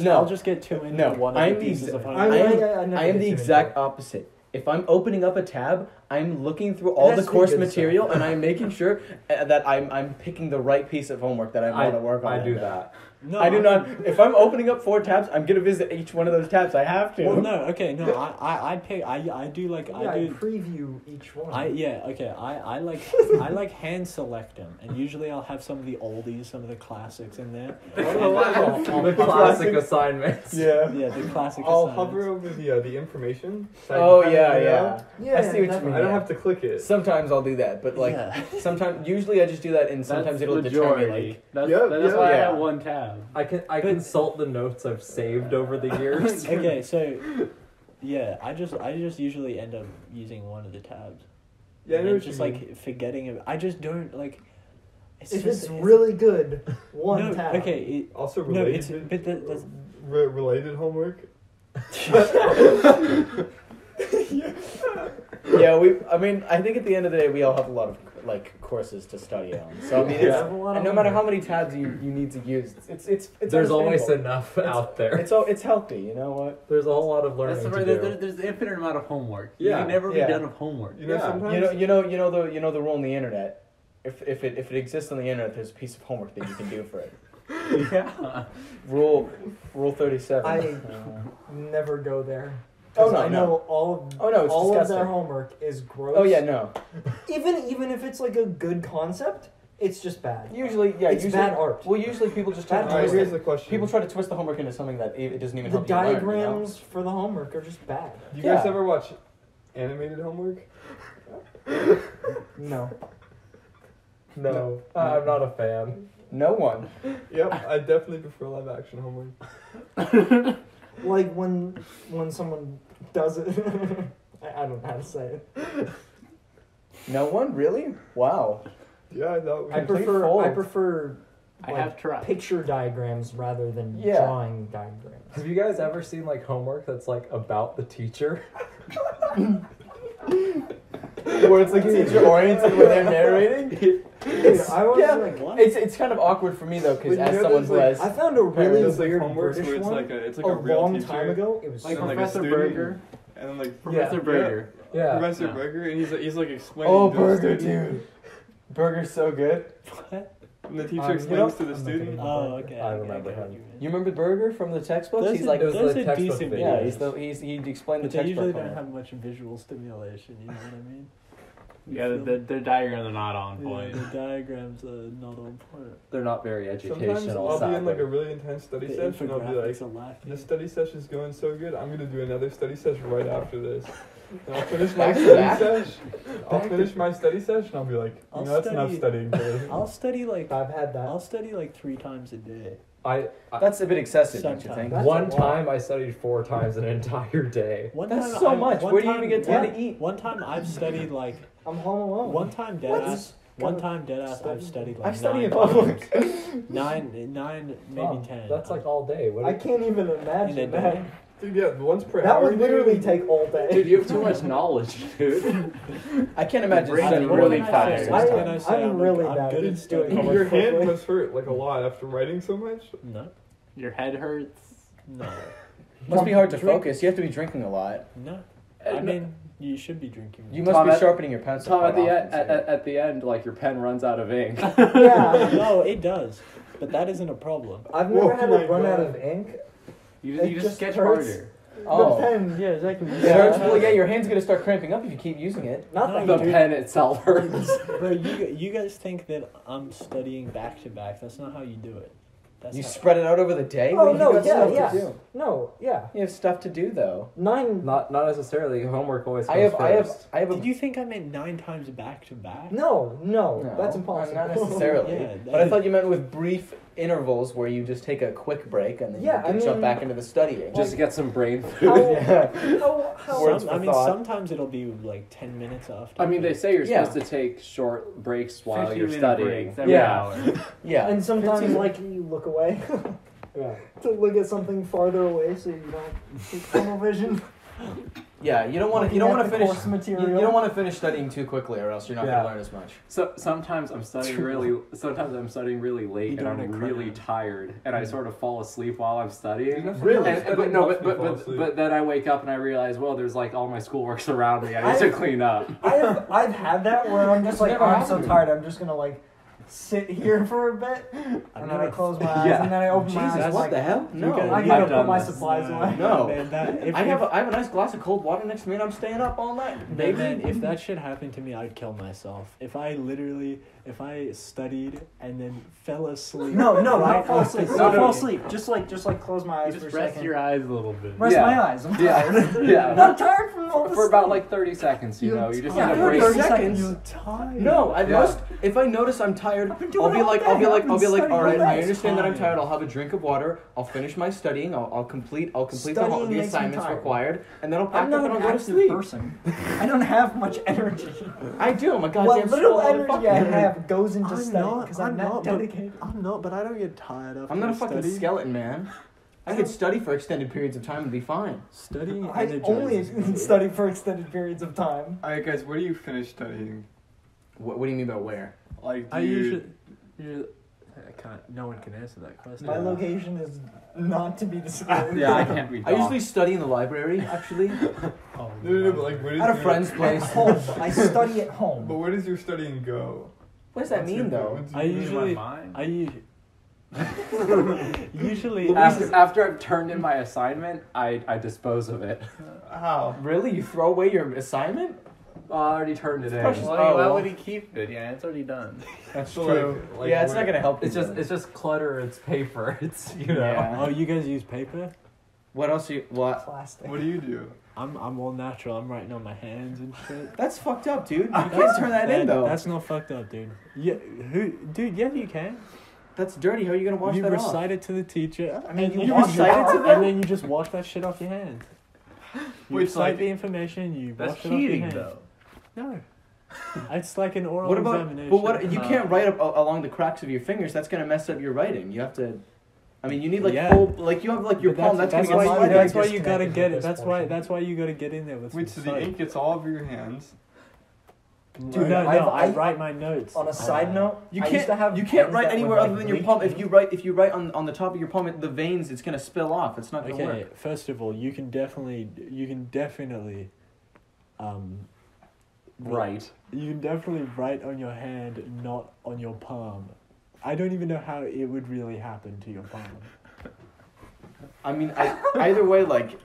it. I'll just get too into No, one of I'm the the pieces of exact- homework. I never I am get the too exact into it. opposite. If I'm opening up a tab, I'm looking through all has the to be course good material stuff. and I'm making sure that I'm picking the right piece of homework that I want to work on. I do day. that. No, I do not. If I'm opening up 4 tabs, I'm gonna visit each one of those tabs. I have to. Well, no, okay, no. I pick. I do like. Yeah, I I do. preview each one. I like hand select them, and usually I'll have some of the oldies, some of the classics in there. The classic assignments. Yeah. Yeah, the classic. I'll assignments. hover over the information. So I Oh can yeah, kind of yeah. know. Yeah, I see what you definitely. mean. I don't have to click it. Sometimes I'll do that, but like Yeah. sometimes, usually I just do that, and sometimes it'll determine like. That's, Yep, that's yep. why I Yeah. have one tab. I consult the notes I've saved over the years. Okay, so yeah, I just usually end up using one of the tabs. Yeah, I And know then what just you mean. like forgetting it. I just don't like. If it's really good, one no, tab. okay. Also No, related. it's but that's Related homework. Yeah, I mean, I think at the end of the day, we all have a lot of like courses to study on. So I mean, Yeah. and no matter how many tabs you need to use, it's There's always understandable. enough out there. It's healthy. You know what? There's a whole lot of learning That's the to right. do. There's an infinite amount of homework. Yeah. You can never be Yeah. done with homework. You know, Yeah. sometimes. You know the rule on the internet. If it exists on the internet, there's a piece of homework that you can do for it. Yeah. Rule 37. I never go there. Oh, 'Cause no, I know all of Oh, no, it's all of disgusting. their homework is gross. Oh yeah, no. Even if it's like a good concept, it's just bad. Usually, yeah. It's usually, bad art. Well, usually people just try Bad to Alright, twist here's it. the question. People try to twist the homework into something that it doesn't even The help you learn. You know? diagrams for the homework are just bad. Do you guys Yeah. ever watch animated homework? No. No, I'm not a fan. No one. Yep, I definitely prefer live action homework. Like when someone does it. I don't know how to say it. No one really? Wow. Yeah, I thought we I Complete prefer fold. I like, have tried. picture diagrams rather than Yeah. drawing diagrams. Have you guys ever seen like homework that's like about the teacher? Where it's like teacher oriented when they're narrating. Dude, I was yeah. like, what? It's kind of awkward for me though, because But you as know someone those, who like, has I found a really Those, like, weird homeworks British where it's one like it's like a a real long teacher, time ago. It was Like so and, like, a Professor student, Burger. and then like Professor yeah, Burger. Yeah. Professor Yeah. Burger, and he's like explaining. oh to the burger student, dude, burger's so good. And the teacher You explains to the I'm not student. thinking Oh, okay. I okay, remember get what him. you mean. You remember Burger from the textbooks? Those He's are- like, Those those are are textbook decent videos. yeah, he explained the But they usually textbook. don't homework. have much visual stimulation. You know what I mean? Yeah, the diagrams are not on point. Yeah, the diagrams are not on point. They're not very Sometimes educational. I'll be in like a sadly. really intense study The session. I'll be like, infographics are lacking. the study session's going so good. I'm gonna do another study session right after this. And I'll finish my Back to study back? session. I'll finish my study session. I'll be like, I'll that's enough study- studying today. I'll study like I've had that. I'll study like 3 times a day. That's a bit excessive, don't you Sometimes. think? That's One a lot. time I studied 4 times an entire day. One That's time so I- much. one Where do you time- even get time to eat? One time I've studied like I'm home alone. one time What? deadass. One time deadass I've studied like I study 9 in public. times. nine, maybe Oh, 10. That's like all day. What I can't even in a imagine day. that. Dude, yeah, once per That hour. would literally dude. take all day. Dude, you have too much knowledge, dude. I can't imagine brain studying is really really fast. tired. What can I say? I'm really I'm bad good at at studying. doing Your homework hand quickly. must hurt like a lot after writing so much. No, Your head hurts. no, Must be hard to Drink- focus. You have to be drinking a lot. no. I mean, you should be drinking. You must Tom, be at- sharpening your pencil. Tom, at quite the often, end, so- at the end, like your pen runs out of ink. Yeah. No, it does, but that isn't a problem. I've never Whoa, had my to run out God. of ink. You, It you just just sketch hurts. harder. Oh. The pen. Yeah, exactly. It hurts. Well, yeah, your hand's gonna start cramping up if you keep using it. Not No, that The dude. pen itself hurts. Bro, you guys think that I'm studying back to back. That's not how you do it. That's You how- spread it out over the day. Oh, You no, got yeah, stuff yeah. to do. No, yeah. You have stuff to do though. 9. Not necessarily. Homework always comes I have first. a. Did you think I meant 9 times back to back? No, that's No, impossible. Not necessarily. Yeah, but I thought you meant with brief intervals where you just take a quick break and then Yeah, you I jump mean- back into the studying. Just to get some brain food. How, Yeah. how Words Some, for I mean, thought. sometimes it'll be like 10 minutes after. I mean, they say you're Yeah. supposed to take short breaks while 15 you're minute studying. breaks every Yeah. hour. Yeah. And sometimes, 15 like, you look away Yeah. to look at something farther away so you don't get tunnel vision. Yeah, you don't want to. Looking You don't at want to the finish. course You material. don't want to finish studying too quickly, or else you're not Yeah. going to learn as much. So sometimes I'm studying Sometimes I'm studying really late, You and don't I'm cram. really tired, and I sort of fall asleep while I'm studying. Really? And, but no, but then I wake up and I realize, well, there's like all my schoolwork's around me. I need to clean up. I've had that where I'm just like, Never oh, I'm so happened. tired, I'm just gonna like sit here for a bit, and then I close my eyes, Yeah. and then I open my eyes. Jesus, I'm what like, the hell? No. guys- I I've gotta done put my this. supplies away. No. Man, that, if, I have a nice glass of cold water next to me, and I'm staying up all night. Man, Baby. if that shit happened to me, I'd kill myself. If I studied and then fell asleep. No, right not fall asleep. after Not fall studying. asleep. Just like close my eyes You for just a rest second. your eyes a little bit. Rest Yeah. my eyes. I'm tired. Yeah. I'm not tired from all For this. about like 30 seconds, you know, you just need Yeah, a break. 30 seconds. You're tired. No, at Yeah. most, if I notice I'm tired, been doing I'll be it all like, day. I'll be I've like, been all right, studying all I day. understand that I'm Tired. tired. I'll have a drink of water. I'll finish my studying. I'll complete the Studying makes me assignments tired. required, and then I'll pack I'm up not and I'll an go to active sleep. person. I don't have much energy. I do. I'm a What goddamn little swole energy I motherfucker. have goes into I'm studying not. because I'm not but- dedicated. I'm not, but I don't get tired after I'm not a I fucking study. skeleton, man. I could study for extended periods of time and be fine. Studying I energizes only me. study for extended periods of time. Alright, guys, where do you finish studying? What do you mean by where? Like, do I you... usually I can't. No one can answer that question. My location is not to be disclosed. Yeah, I can't be I usually study in the library, actually, Oh, No, but like, where does at a your- friend's At place. home. I study at But home. where does your studying go? What does that What's your- mean, though? what's I your- usually, mind. I usually, After I've turned in my assignment, I dispose of it. How? Really? You throw away your assignment? Oh, I already turned it in. Precious. Why, Oh, why well. would he keep it? Yeah, it's already done. That's So, true. like, Yeah, it's where- not gonna help. It's you, just though. it's just clutter. It's paper. It's you know. Yeah. oh, you guys use paper? What else? What? Plastic. What do you do? I'm all natural. I'm writing on my hands and shit. That's fucked up, dude. You can't turn that in though. That's not fucked up, dude. Yeah, dude? Yeah, you can. That's dirty. How are you gonna wash You that off? recite it to the teacher. I mean, and you then wash it just- off. and then you just wash that shit off your hands. You Wait, recite like- the information. You That's wash it off your cheating, hands. though. No, it's like an oral What about? examination. But what? You can't write up along the cracks of your fingers. That's gonna mess up your writing. You have to. I mean, you need like Yeah. full. Like you have like your But palm. That's, that's gonna why get you, sweaty. that's why you Disconnected gotta with get this it. portion. That's why you gotta get in there with. Wait, some so the soap. ink gets all over your hands? Dude, no, I've- I I- write my notes. On a side note, You I can't. used to have You can't pens write that anywhere would, other like, than your leak palm. ink. If you write on the top of your palm, the veins, it's gonna spill off. It's not gonna Okay, work. first of all, you can definitely, Right. you can definitely write on your hand, not on your palm. I don't even know how it would really happen to your palm. I mean, either way, like,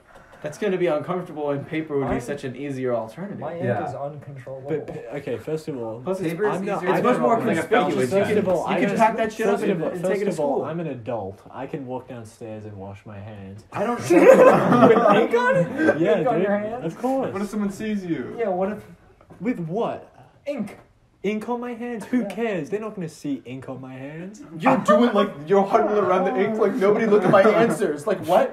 That's gonna be uncomfortable, and paper would be Mine- such an easier alternative. My ink Yeah. is uncontrollable. But okay, first of all, Plus, Paper is I'm not- easier I it's to much more draw. Like a felt conspicuous. sheet. First of all, You I can just- pack that shit up first and of all, take first it to of all, school. I'm an adult. I can walk downstairs and wash my hands. I don't. With ink on it? Yeah, Ink on dude. your hands? Of course. What if someone sees you? Yeah, what if With what? ink? Ink on my hands? Who Yeah. cares? They're not gonna see ink on my hands. You're doing like you're huddling around the ink like nobody look at my answers. Like what?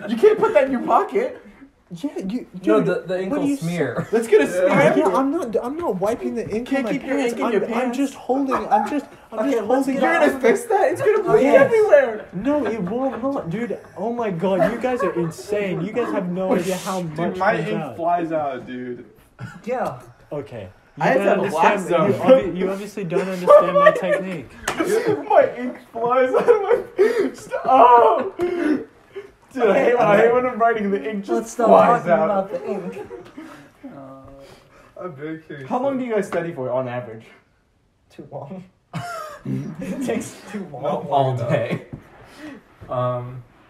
You can't put that in your pocket. Yeah, you. No, dude, the ink what will do you smear. Let's get a Yeah, smear. I'm not wiping the ink Can't on my keep your pants. ink in your I'm pants? just holding. I'm just Okay, let's holding. get You're out. gonna fix that? It's gonna bleed Yes. everywhere. No, it will not, dude. Oh my god, you guys are insane. You guys have no idea how much Dude, my comes ink out. flies out, dude. Yeah. Okay. I had to have a black zone. You obviously don't understand my technique. My ink flies out of my face. Oh! Dude, I hate when I'm writing the ink just Let's stop flies talking out. about the ink. I'm very curious. How long do you guys study for on average? Too long. It takes too long. Not All long enough. day.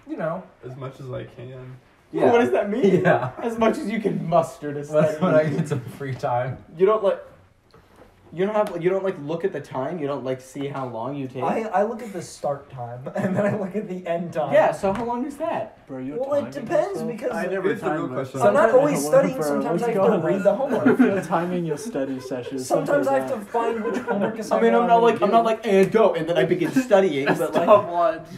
You know. As much as I can. Yeah. What does that mean? Yeah. As much as you can muster to study. When I get some free time. You don't like. You don't like look at the time. You don't like see how long you take. I look at the start time and then I look at the end time. Yeah. So how long is that? Bro, you're Well, it timing depends yourself? because I never It's a real timed question. myself. I'm not always Bro, studying. what's Sometimes I have going to read on? the homework. You're timing your study sessions. Sometimes I have something to find which homework I assignment. mean, I'm not like and go and then I begin studying, but like lunch.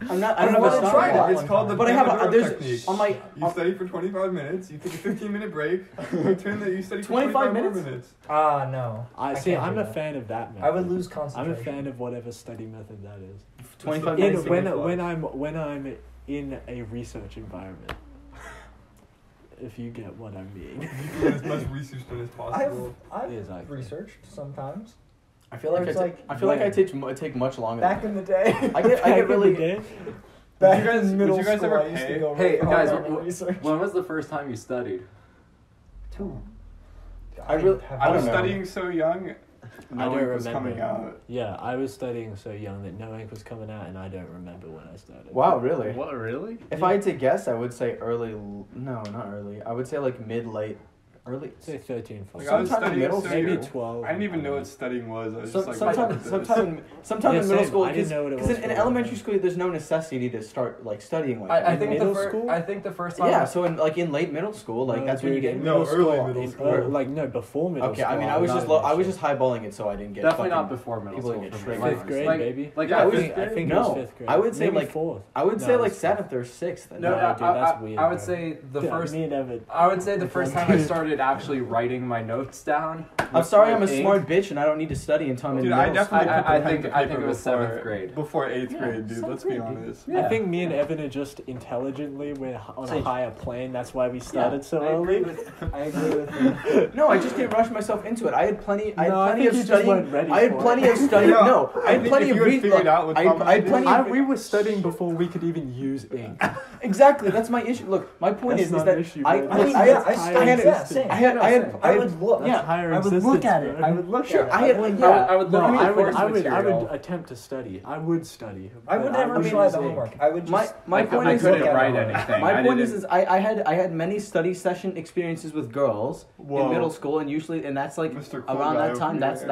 I'm not. I I don't have wanna a stop try time. that. It's called the But I have a Pomodoro there's technique. on my You study for 25 minutes, you take a 15-minute break, you turn that, you study for 25 more minutes? minutes. No. I I see. can't I'm do a that. fan of that method. I would lose I'm concentration. a fan of whatever study method that is. 25 Yeah, minutes. when- When I'm in a research environment. If you get what I mean. You do as much research done as possible. I've Exactly. researched sometimes. I feel like It's I feel like I when? take much longer. Back than in the day. I get really. Back you guys- in middle would you guys school, ever I used to pay? go Hey, right guys, home and what- research. When was the first time you studied? I really- have I I was don't know. studying so young, no don't ink was remember. coming out. Yeah, I was studying so young that no ink was coming out, and I don't remember when I started. Wow, really? What, really? If I had to guess, I would say early. No, not early. I would say like mid, late, early. Say 13, Like, 14. I was Sometime in studying middle so maybe young. 12. I didn't even know what studying was. I was just like, Sometime "What is this?" sometime Yeah, in middle same. school, I didn't know what it because was in for a elementary while. school, there's no necessity to start like studying like I that. think middle the school? I think the first time. Yeah, so in late middle school, like that's when you get. No, early middle in- school. like no, before middle Okay, school. I mean, I was not just in I was middle just highballing it so I didn't get. Definitely fucking- not before middle people school. get for me. tricked. school. Fifth grade, like, baby. Like Yeah, I I was. was- I think it no, was fifth grade. I would say, Maybe like- fourth. I would No, say it like was seventh or sixth. No, No, no, dude, that's weird, I would bro. say the Dude, first. Me and Evan. I would say the first time I started actually writing my notes down. I'm with sorry, my I'm a ink. smart bitch and I don't need to study until I'm in Dude, middle I definitely I- put the I pen think- to I think paper it was before- 7th grade. Before 8th Yeah, grade, dude. 7th Let's be grade, dude. honest. Yeah. I think me and Evan are just intelligently we're on a Sage. higher plane. That's why we started so I agree early. with. I agree with you. No, I just didn't rush myself into it. I had plenty. I had No, I plenty think of you just studying. weren't ready I had for plenty it. of studying. Yeah, No, I I had think plenty if of you had reading. figured out what I Tom had did- plenty. We were studying before we could even use ink. Exactly, that's my issue. Look, my point That's is not that an issue, I bro. I mean, I yeah, had- I studied had- that. Same. I had I would look. Yeah. Higher I would existence, look at it. bro. I would look Sure, at it. I had- would, yeah. I would No, look at I the would, course I would material. attempt to study. I would study. I would but never would try use the ink. homework. I would just. My point I is couldn't look at write it. anything. My I point didn't- is I had many study session experiences with girls Whoa. in middle school, and usually and that's like Mr. Cool around guy that time. over That's here.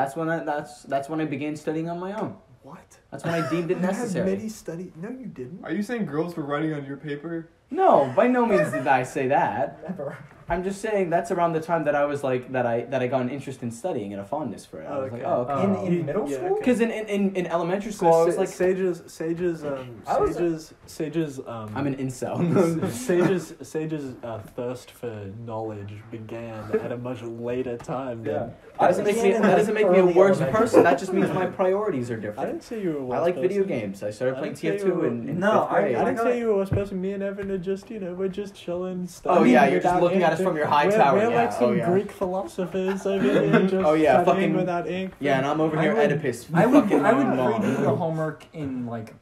that's when I began studying on my own. What? That's when I deemed it necessary. study. No, you didn't. Are you saying girls were writing on your paper? No, by no means did I say that. Never. I'm just saying that's around the time that I was like that I got an interest in studying and a fondness for it. I was like, oh, okay. In middle Yeah, school. okay. Because in elementary school, I was like, Sage's I was- I'm an incel. Sage's thirst for knowledge began at a much later time. Yeah. Than, That doesn't make me a worse person. That just means my priorities are I different. didn't say you were a worse I like video person. games. I started I playing didn't say you TF2 were- in No, fifth grade. I didn't got- say you were a worse person. Me and Evan are just, we're just chilling. Oh, yeah, you're just without looking at ink. us from your high we're, tower, We're yeah, like some oh, yeah. Greek philosophers over here, just Oh, yeah, studying fucking- without ink. Yeah, and I'm over I here would- Oedipus. I would fucking redo the mom. homework in like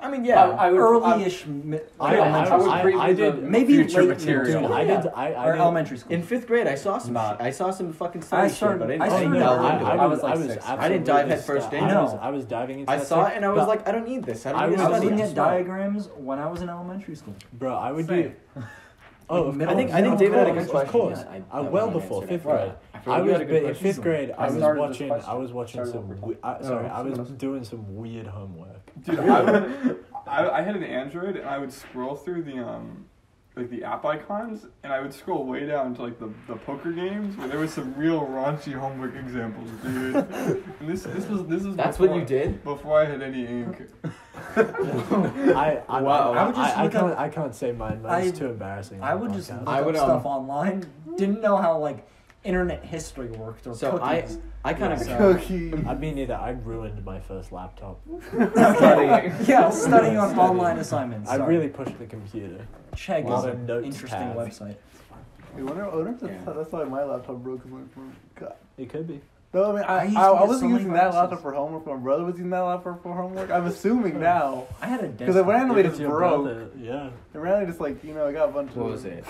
I mean, yeah. I would- early-ish. I would preview the maybe future late middle material. school. I Yeah. did. I or did. elementary school. In fifth grade, I saw some. Not- I saw some fucking study shit, started- but I I didn't started- delve I- into I it. was like I six. I didn't dive absolutely head first stu- in. I was diving into I that saw stuff, it and I was but- like, I don't need this. I I don't need was to I was study. looking it. at diagrams when I was in elementary school. bro, I would Same. do. Oh, of I think course. David had a Of good course, question. Of course. I Well wanna before answer that. fifth grade. I forgot I you was had a good in question. fifth grade. I was started this watching. question. I was watching Started some. over I was someone doing some weird homework. Dude, I had an Android and I would scroll through the like the app icons and I would scroll way down to like the poker games where there was some real raunchy homework examples, dude. And this was That's before, what you did? before I had any ink. I can't say mine. Mine's too embarrassing. I would just podcast. look I would, up stuff online. Didn't know how like internet history worked or So cookies. I kind of Cookie. I mean, either I ruined my first laptop. Studying. Yeah, studying on online assignments. I Sorry. really pushed the computer. Chegg Lot is of an notes interesting tab. website. I wonder if Yeah. that's why my laptop broke. God. It could be. No, I mean, I used to I get wasn't so many using that viruses. laptop for homework. My brother was using that laptop for homework. I'm assuming now. I had a Because desktop. it randomly Give it just to your broke. brother, yeah. It randomly just like, I got a bunch of... What was it?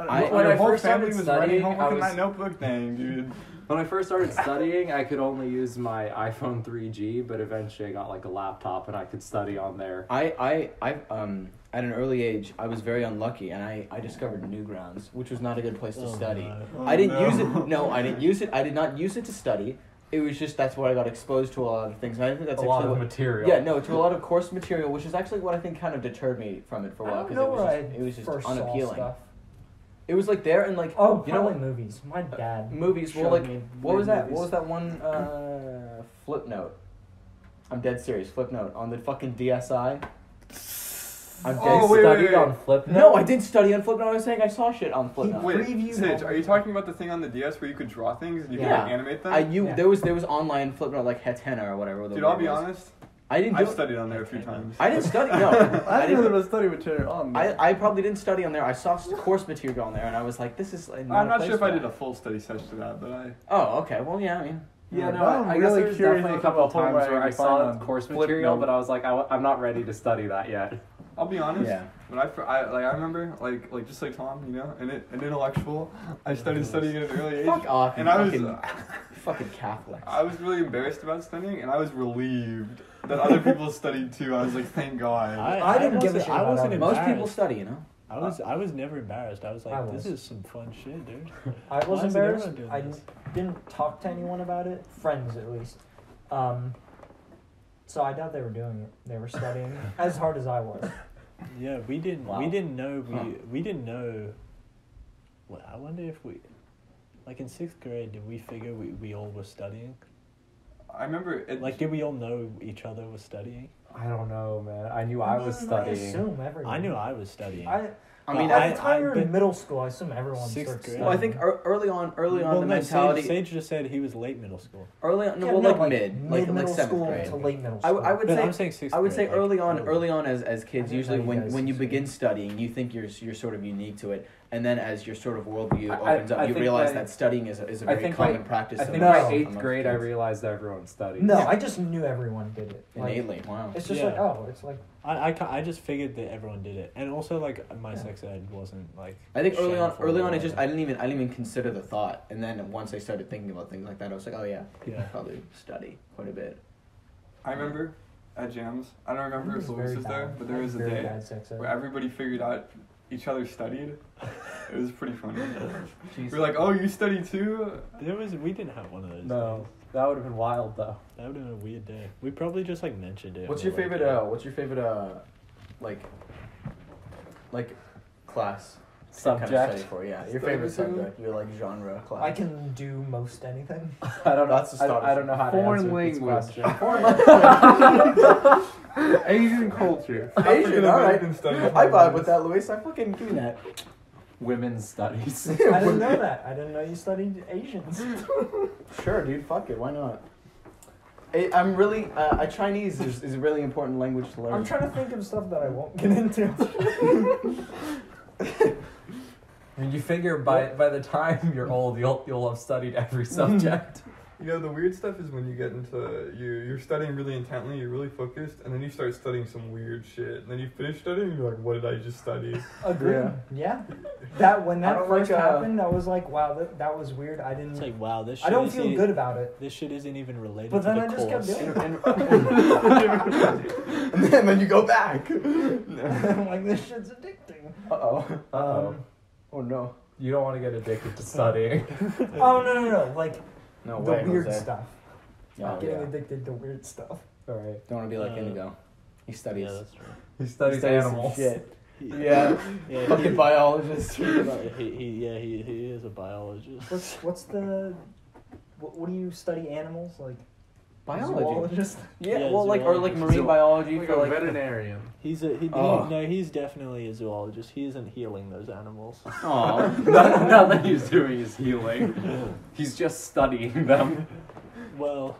I When I Your whole first family started was writing studying, homework I in was that notebook thing, dude. when I first started studying, I could only use my iPhone 3G, but eventually I got like a laptop and I could study on there. I at an early age, I was very unlucky, and I discovered Newgrounds, which was not a good place to study. No. I didn't use it. No, I didn't use it. I did not use it to study. It was just that's where I got exposed to a lot of things. And I think that's A lot actually of what, material. Yeah, no, to a lot of course material, which is actually what I think kind of deterred me from it for a while I don't because know where it was just first saw unappealing. stuff. It was like there and like Oh, you know probably what? movies. My dad. Movies. Well, showed like me what was weird that? What movies. was that one? Flip note. I'm dead serious. Flip note on the fucking DSi. I'm dead. Oh, wait, Studied wait, wait. on Flipnote? No, I didn't study on Flipnote. I was saying I saw shit on Flipnote. Wait, Preview Sage, homework. are you talking about the thing on the DS where you could draw things and you Yeah. could like, animate them? Yeah. There was online Flipnote like Hetena or whatever. the Dude, I'll word be was. honest. I didn't do I've it. studied on there a few times. I didn't study. No, I I didn't know didn't. there was study material on there. I probably didn't study on there. I saw course material on there, and I was like, "This is." I'm not sure if I did a full study session to that, but I... Oh, okay. Well, yeah. I mean, Yeah, no, I'm I guess really there's curious definitely a what couple of type of times homework where I you saw find on course Flipnote. material, but I was like, I'm not ready to study that yet. I'll be honest. yeah. When I remember like just like Tom, an intellectual. I started studying at an early age, Fuck off, and you I was fucking Catholics. I was really embarrassed about studying, and I was relieved that other people studied too. I was like, thank God. I didn't give a wasn't- shit I about wasn't others. Most people embarrassed. study, you know. I was never embarrassed. I was I like, was. this is some fun shit, dude. I was Why isn't embarrassed. everyone doing I this? didn't talk to anyone about it, friends at least. So I doubt they were doing it. They were studying as hard as I was. Yeah, we didn't. Wow. We didn't know. Huh. We didn't know. Well, I wonder if we, like in sixth grade, did we figure we all were studying? I remember it. Like, did we all know each other was studying? I don't know, man. I knew I was I studying. assume everyone. I knew I was studying. I mean, at I- the time you're but- in middle school, I assume everyone Sixth starts grade. studying. well, I think early on well, the no, mentality. Sage just said he was late middle school. Early on, no, Yeah, well, no, like mid, like middle seventh school grade. to late middle I school. would But say I'm saying sixth I would say grade, early like, on as kids, didn't usually know you when guys you used begin to. studying, you think you're sort of unique to it, and then as your sort of worldview I opens up, you think realize by- that studying is a I very think common by- practice. I think No. by amongst eighth grade, I kids. realized everyone studied. No, Yeah. I just knew everyone did it. Like, Innately, wow. it's just Yeah. like, oh, it's like, I just figured that everyone did it, and also like my Yeah. sex ed wasn't like. I think early on, shameful or it just whatever. I didn't even consider the thought, and then once I started thinking about things like that, I was like, oh yeah, people Yeah. probably study quite a bit. I remember at jams. I don't remember it if was Luis very was there, bad. but there was a Very day bad sex ed. where everybody figured out each other studied. It was pretty funny. Jeez. We're like, oh, you study too? We didn't have one of those. No, days. that would have been wild though. That would have been a weird day. We probably just like mentioned it. What's or, your favorite? What's your favorite? Like class to kind of Subject. study for? Yeah, your Study favorite to? subject, your like genre class. I can do most anything. I don't know. That's the start. I don't know how to Foreign answer this language. question. Asian culture. Asian, all right. American studies. I vibe with that, Luis. I fucking give me that. Women's studies. I didn't know that. I didn't know you studied Asians. Sure, dude. Fuck it. Why not? I'm really. Chinese is a really important language to learn. I'm trying to think of stuff that I won't get into. I mean, you figure by the time you're old, you'll have studied every subject. You know, the weird stuff is when you get into you're studying really intently, you're really focused, and then you start studying some weird shit, and then you finish studying, and you're like, what did I just study? Agreed. Yeah. That when I that don't first like, happened, I was like, wow, that was weird. I didn't. It's like wow, this. Shit I don't feel isn't- good about it. This shit isn't even related But to then the I just kept course. doing and then you go back. it. I'm like, this shit's addicting. Uh oh. Um, Oh no. You don't want to get addicted to studying. Oh no! Like No the way, weird Jose. stuff. Oh, Getting yeah. addicted to weird stuff. All right. Don't want to be like Indigo. He studies. Yeah, that's true. He studies some animals. Shit. He- Yeah. Yeah, Fucking biologist. he is a biologist. What's the what do you study animals like? Biology. Zoologist? Yeah, Yeah, well, like, or like zoologist. marine biology Like for a like. veterinarian. He's Oh. he's definitely a zoologist. He isn't healing those animals. Aw. Nothing he's doing is healing. He's just studying them. Well,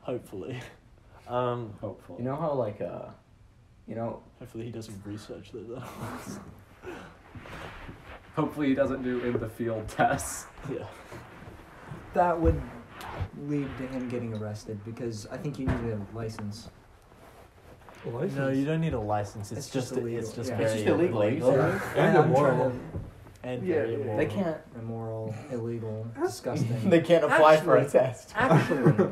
hopefully. Hopefully. You know how like Hopefully he doesn't research those animals. Hopefully he doesn't do in the field tests. Yeah. That would lead to him getting arrested because I think you need a license. No, you don't need a license. It's, It's just illegal. It's just Yeah. very It's just illegal. illegal. And I'm immoral. trying And Yeah, very immoral. they can't. immoral, illegal, disgusting. They can't apply for a Actually- test. Actually,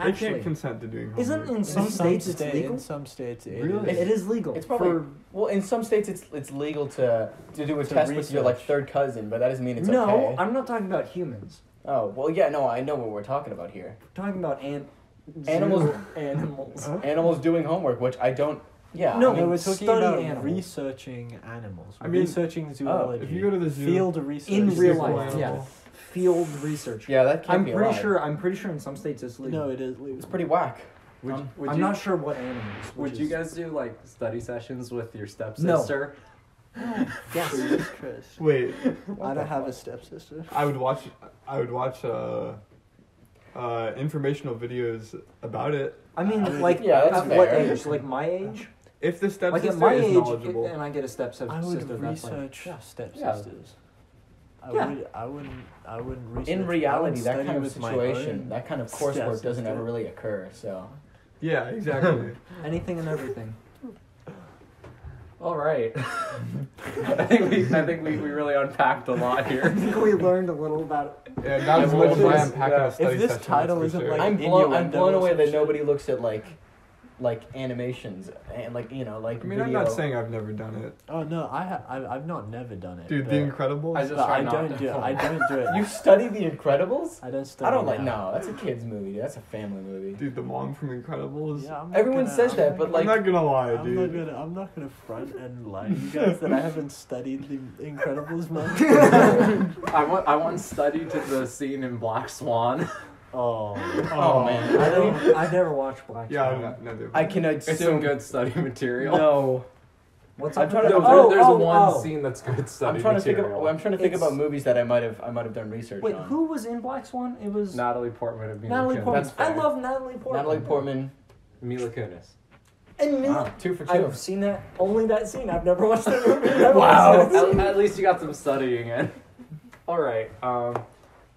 They can't consent to doing homework. isn't in some states it's legal? In some states, it Really? is. It is legal. It's probably for well in some states it's legal to do a To test with your like research. third cousin, but that doesn't mean it's no. okay. I'm not talking about humans. Oh well, yeah, no, I know what we're talking about here. I'm talking about Animals. Animals. Animals doing homework, which I don't. Yeah. No, I mean, No, we're talking study about animals. researching animals. I mean, researching zoology. If you go to the zoo, field research. In real Physical life, yeah. animal. Field research. yeah, that can't I'm be pretty allowed. sure. I'm pretty sure in some states it's legal. No, it is legal. It's pretty whack. Would I'm you, not sure what animals. Would which you is- guys do like study sessions with your stepsister? Yes. Jesus Christ. Wait, I don't have a stepsister. I would watch informational videos about it. I mean, like, yeah, that's at what fair. age? Like my age? If the Like stepsister at my is age, knowledgeable. and I get a stepsister. I would that's like, research stepsisters. Yeah. I wouldn't research. In I reality, would that study kind of with my situation, own that kind of coursework doesn't stepsister. ever really occur. So Yeah, exactly. anything and everything. All right. I think we really unpacked a lot I here. think we learned a little about. Yeah, not as much as I am packing a study If this session, title that's for isn't sure. like- I'm blown innuendo away or that some nobody looks at like animations and like like. I mean, video. I'm not saying I've never done it. Oh no, I've not never done it. Dude, but, The Incredibles? I just but try I not don't to. do it. I don't do it. You study The Incredibles? I don't study. I don't like. that. No, that's a kids movie. Dude. That's a family movie. Dude, the mom from Incredibles? Yeah, I'm not Everyone gonna- says I'm that, not but gonna- I'm like, not gonna lie, dude. I'm not gonna front and lie to you guys that I haven't studied The Incredibles much. I once studied to the scene in Black Swan. Oh. oh man, I've never watched Black Yeah, Swan. neither. I can It's some assume. good study material. No, What's I'm up trying with to- that? No, there's one oh. scene that's good study I'm trying to think material. of. I'm trying to think It's- about movies that I might have done research Wait, on. who was in Black Swan? It was Natalie Portman and Mila Natalie Kunis. Portman. That's I fair. love Natalie Portman. Natalie Portman. Mila Kunis. And Mila. Wow, 2 for 2. I've seen that. Only that scene. I've never watched the movie. Never Wow. watched it. At least you got some studying in. All right.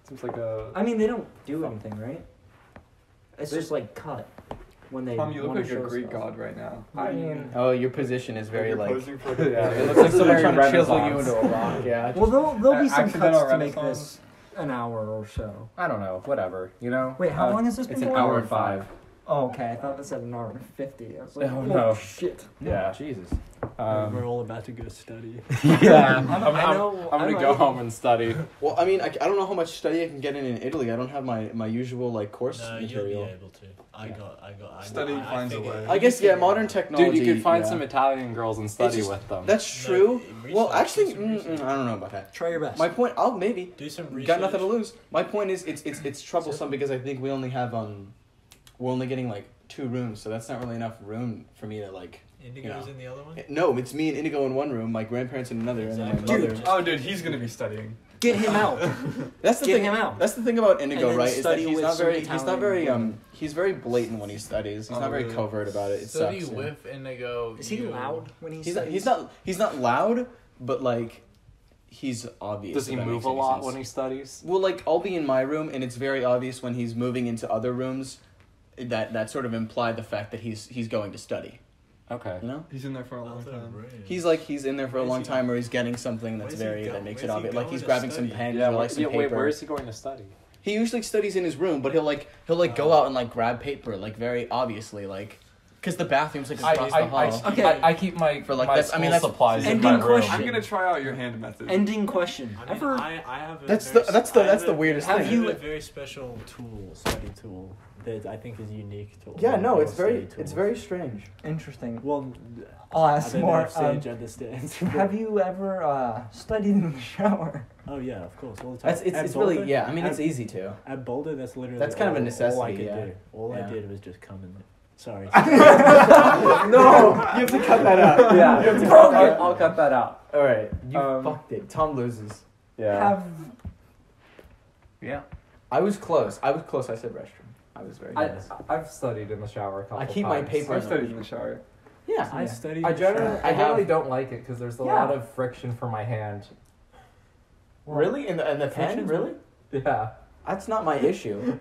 Seems like a. I mean, they don't do anything, right? It's just like cut when they. Tom, you look wanna like a show Greek stuff. god right now. I mean, Oh, your position is very You're like. posing for Yeah, It this looks like is someone very trying to chisel you Renaissance. into a rock. Yeah. well, there'll be some Accidental cuts to make Renaissance. this an hour or so. I don't know. Whatever. You know. Wait, how long has this It's been an going? hour and 5. Oh, okay. I thought this said an hour and 50. I was like, Oh, oh no. shit. Yeah. Jesus. We're all about to go study. Yeah. I know. I'm gonna go home and study. Well, I mean, I don't know how much study I can get in Italy. I don't have my usual like course No, material. you'll be able to. I got. Study finds a figured- way. I guess yeah, modern technology. Dude, you could find yeah. some Italian girls and study just- with them. That's true. No, Well, research, actually, do some research. I don't know about that. Try your best. My point. I'll maybe. Do some research. Got nothing to lose. My point is, it's troublesome because I think we only have we're only getting like 2 rooms, so that's not really enough room for me to like. Indigo's Yeah. in the other one. No, it's me and Indigo in one room, my grandparents in another, and then my Exactly. mother. Oh, dude, he's gonna be studying. Get him out. That's the Get thing. him out. That's the thing about Indigo, And then right? Is that study he's with not some very. He's not Italian very. women. He's very blatant when he studies. He's Oh, not very really? covert about it. It Study sucks. yeah. with Indigo. Is he loud when he He's not. studies? He's not loud, but like, he's obvious. Does he if that move makes a any lot sense. when he studies? Well, like I'll be in my room, and it's very obvious when he's moving into other rooms. That sort of imply the fact that he's going to study. Okay. You know, He's in there for a long time. he's in there for a Where's long he time, or he's getting something that's Where's he very go- that makes it where's he obvious. Like going he's to grabbing some study? pens Yeah. or like some paper. Wait. Where is he going to study? He usually studies in his room, but he'll go out and like grab paper, like very obviously, like Because the bathroom's like across the hall. Okay. I keep my For, like, my that's- I school mean, that's supplies in ending my room. question. I'm gonna try out your hand method. Ending question. I mean, Ever? I have a That's very the weirdest I thing. have a very special study tool that I think is unique to Yeah, all no, all it's study it's tools. very strange. Interesting. Well, I'll I ask don't know more. if Sage understands. Have you ever studied in the shower? Oh yeah, of course, all the time. It's At really Boulder- yeah. I mean, at- it's easy to. At Boulder, that's literally That's kind of a all I necessity, could yeah. do. All Yeah. I did was just come in there. Sorry. No, you have to cut that out. Yeah, You have to cut that out. I'll cut that out. All right, you Um, fucked it. Tom loses. Yeah. Have Yeah. I was close. I said restroom. I was very close. I've studied in the shower a couple I keep my times. paper. I studied in the shower. Yeah. I studied. I generally I have- don't like it because there's a Yeah. lot of friction for my hand. Really? In the pen? Friction's Really? Yeah. That's not my issue.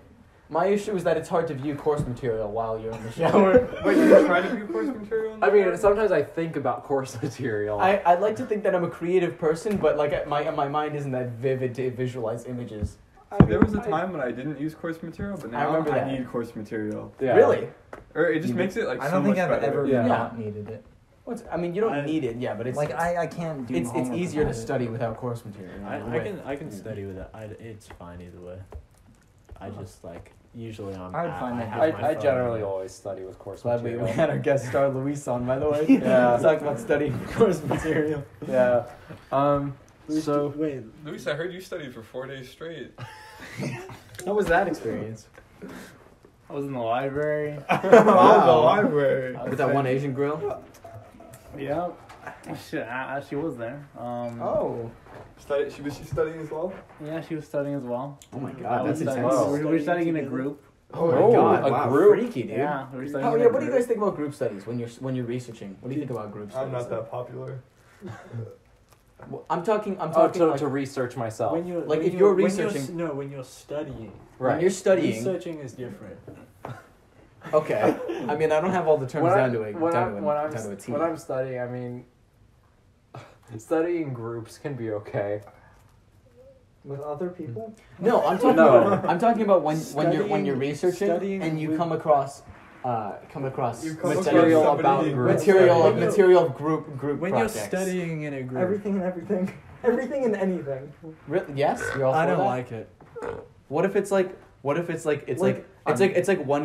My issue is that it's hard to view course material while you're in the shower. Wait, you try to do course material? I mean, sometimes I think about course material. I like to think that I'm a creative person, but like my mind isn't that vivid to visualize images. There was a time when I didn't use course material, but now remember that. I need course material. Yeah. Really? Or it just You makes it like I so don't think much I've better. ever Yeah. not needed it. I mean, you don't I- need it, yeah, but it's Like I can't do. it's homework easier to without it. study without course material. I can study with it. It's fine either way. I just like usually I'm. I would find that have my I phone. generally always study with course Glad we material. had our guest star Luis on, by the way. Yeah. Talked about studying course material. Yeah. So Wait, Luis, I heard you studied for 4 days straight. How was that experience? I was in the library. The library. With that one Asian girl? Yeah. She was there. Oh. Was she studying as well? Yeah, she was studying as well. Oh my I god, was that's studying- intense. We were studying in a group. Oh my Oh, god, a wow, group? freaky, dude. Yeah, we were studying Oh in yeah, a what do you group. guys think about group studies when you're researching? What do you think about group studies? I'm not that popular. Well, I'm talking to research myself. when you're Like, when if you're when researching- when you're studying. when you're studying. Researching is different. Okay, I mean I don't have all the terms down to a when T. I'm studying, I mean, studying groups can be okay. with other people. No, I'm talking No. about when you're Studying- researching studying and you with- come across You come Material across about somebody- group material of group When projects. you're studying in a group. Everything and everything. Everything and anything. Yes, you're all for I don't that? like it. What if it's like one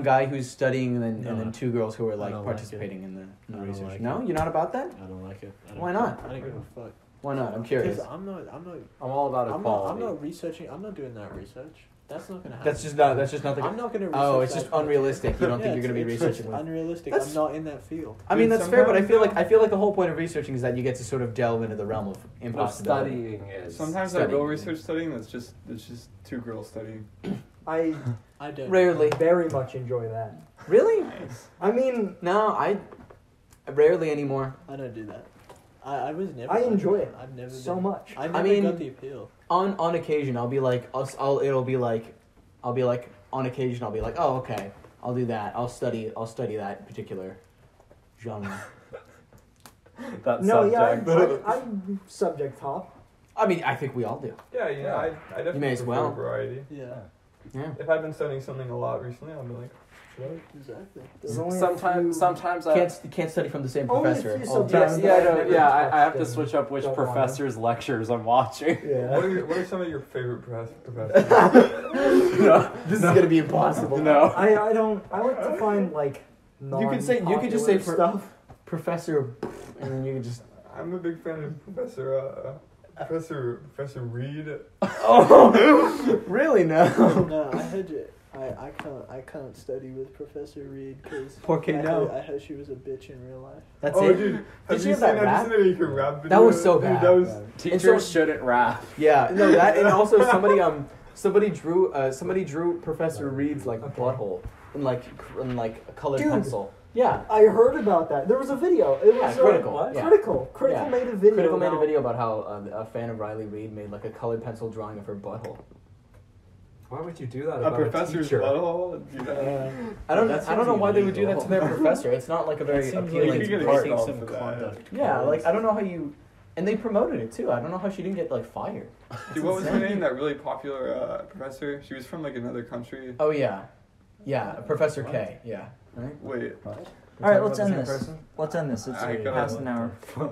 guy who's studying and then two girls who are like don't like participating in the I don't research. like no, it. you're not about that? I don't like it. Why not? I don't give a fuck. Why not? I'm curious. Because I'm not I'm all about equality. I'm not researching. I'm not doing that research. That's not gonna happen. That's just not the I'm not gonna. Research Oh, it's just that. unrealistic. You don't think Yeah, you're gonna be it's researching just with. unrealistic. That's- I'm not in that field. I mean Dude, that's fair, but I sometimes feel like the whole point of researching is that you get to sort of delve into the realm of But impossibility. studying is Sometimes I Studying. will research studying. That's just two girls studying. I I don't. Rarely. very much enjoy that. Really? I mean, No, I rarely anymore. I don't do that. I was never. I enjoy it I've never so been, much. I never mean- got the appeal. On occasion, I'll be like, on occasion, I'll be like, oh, okay, I'll do that. I'll study that particular genre. that No, subject. yeah, I'm subject hop. I mean, I think we all do. Yeah, I definitely may as prefer well. variety. Yeah. Yeah. If I've been studying something a lot recently, I'll be like, Exactly. There's only a Sometimes few- I Can't study from the same Only a professor. few all the subjects time. that I've never I have to touched switch up which don't wanna. professor's lectures I'm watching. Yeah. what are some of your favorite professors? This is gonna be impossible. No. I like to find like You could just say stuff. Professor, and then you could just. I'm a big fan of Professor Reed. Oh, really? No. No, I heard you. I can't study with Professor Reed because Porque no. I heard she was a bitch in real life. That's Oh, it. dude, have you you hear seen that that rap? recently? You can rap video? That was so Dude, bad. that was. Teachers shouldn't rap. Yeah, no, that and also somebody drew Professor Reed's like butthole in like a colored Dude. pencil. Yeah. I heard about that. There was a video. It was Critical. What? Yeah. Critical Yeah. made a video. Critical made a now. video about how a fan of Riley Reid made like a colored pencil drawing of her butthole. Why would you do that A about professor's teacher? butthole? Do that. I don't know why they would do that to their professor. It's not like a very That seems like appealing you could part. expel some for that. conduct. Yeah, like I don't know how you. And they promoted it too. I don't know how she didn't get like fired. Dude, what was her name? That really popular professor? She was from like another country. Oh yeah, Professor K. Yeah. Right? Wait. All right, let's end this. Let's end this. It's I gotta- past an hour.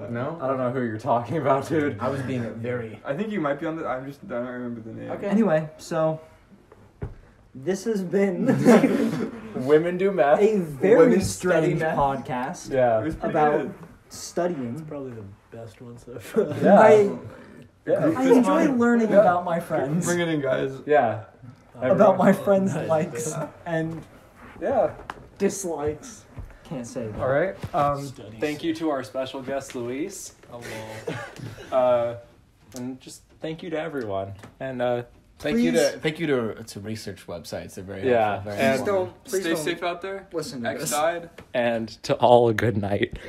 No? I don't know who you're talking about, dude. I was being very. I think you might be on the. I don't remember the name. Okay. Anyway, so this has been Women do meth. a very Women study strange meth. podcast It Yeah. was pretty about good. studying. Probably the best one so far. Yeah. I enjoy learning Yeah. about my friends, Bring it in, guys. Yeah. about my friends' Nice. likes and Yeah. dislikes. Can't say that. All right. Studies. Thank you to our special guest, Luis. Hello. And just thank you to everyone. And Thank you to research websites. They're very Yeah, helpful. Very and- informative. Stay safe out there. Listen to X this. died. and to all a good night.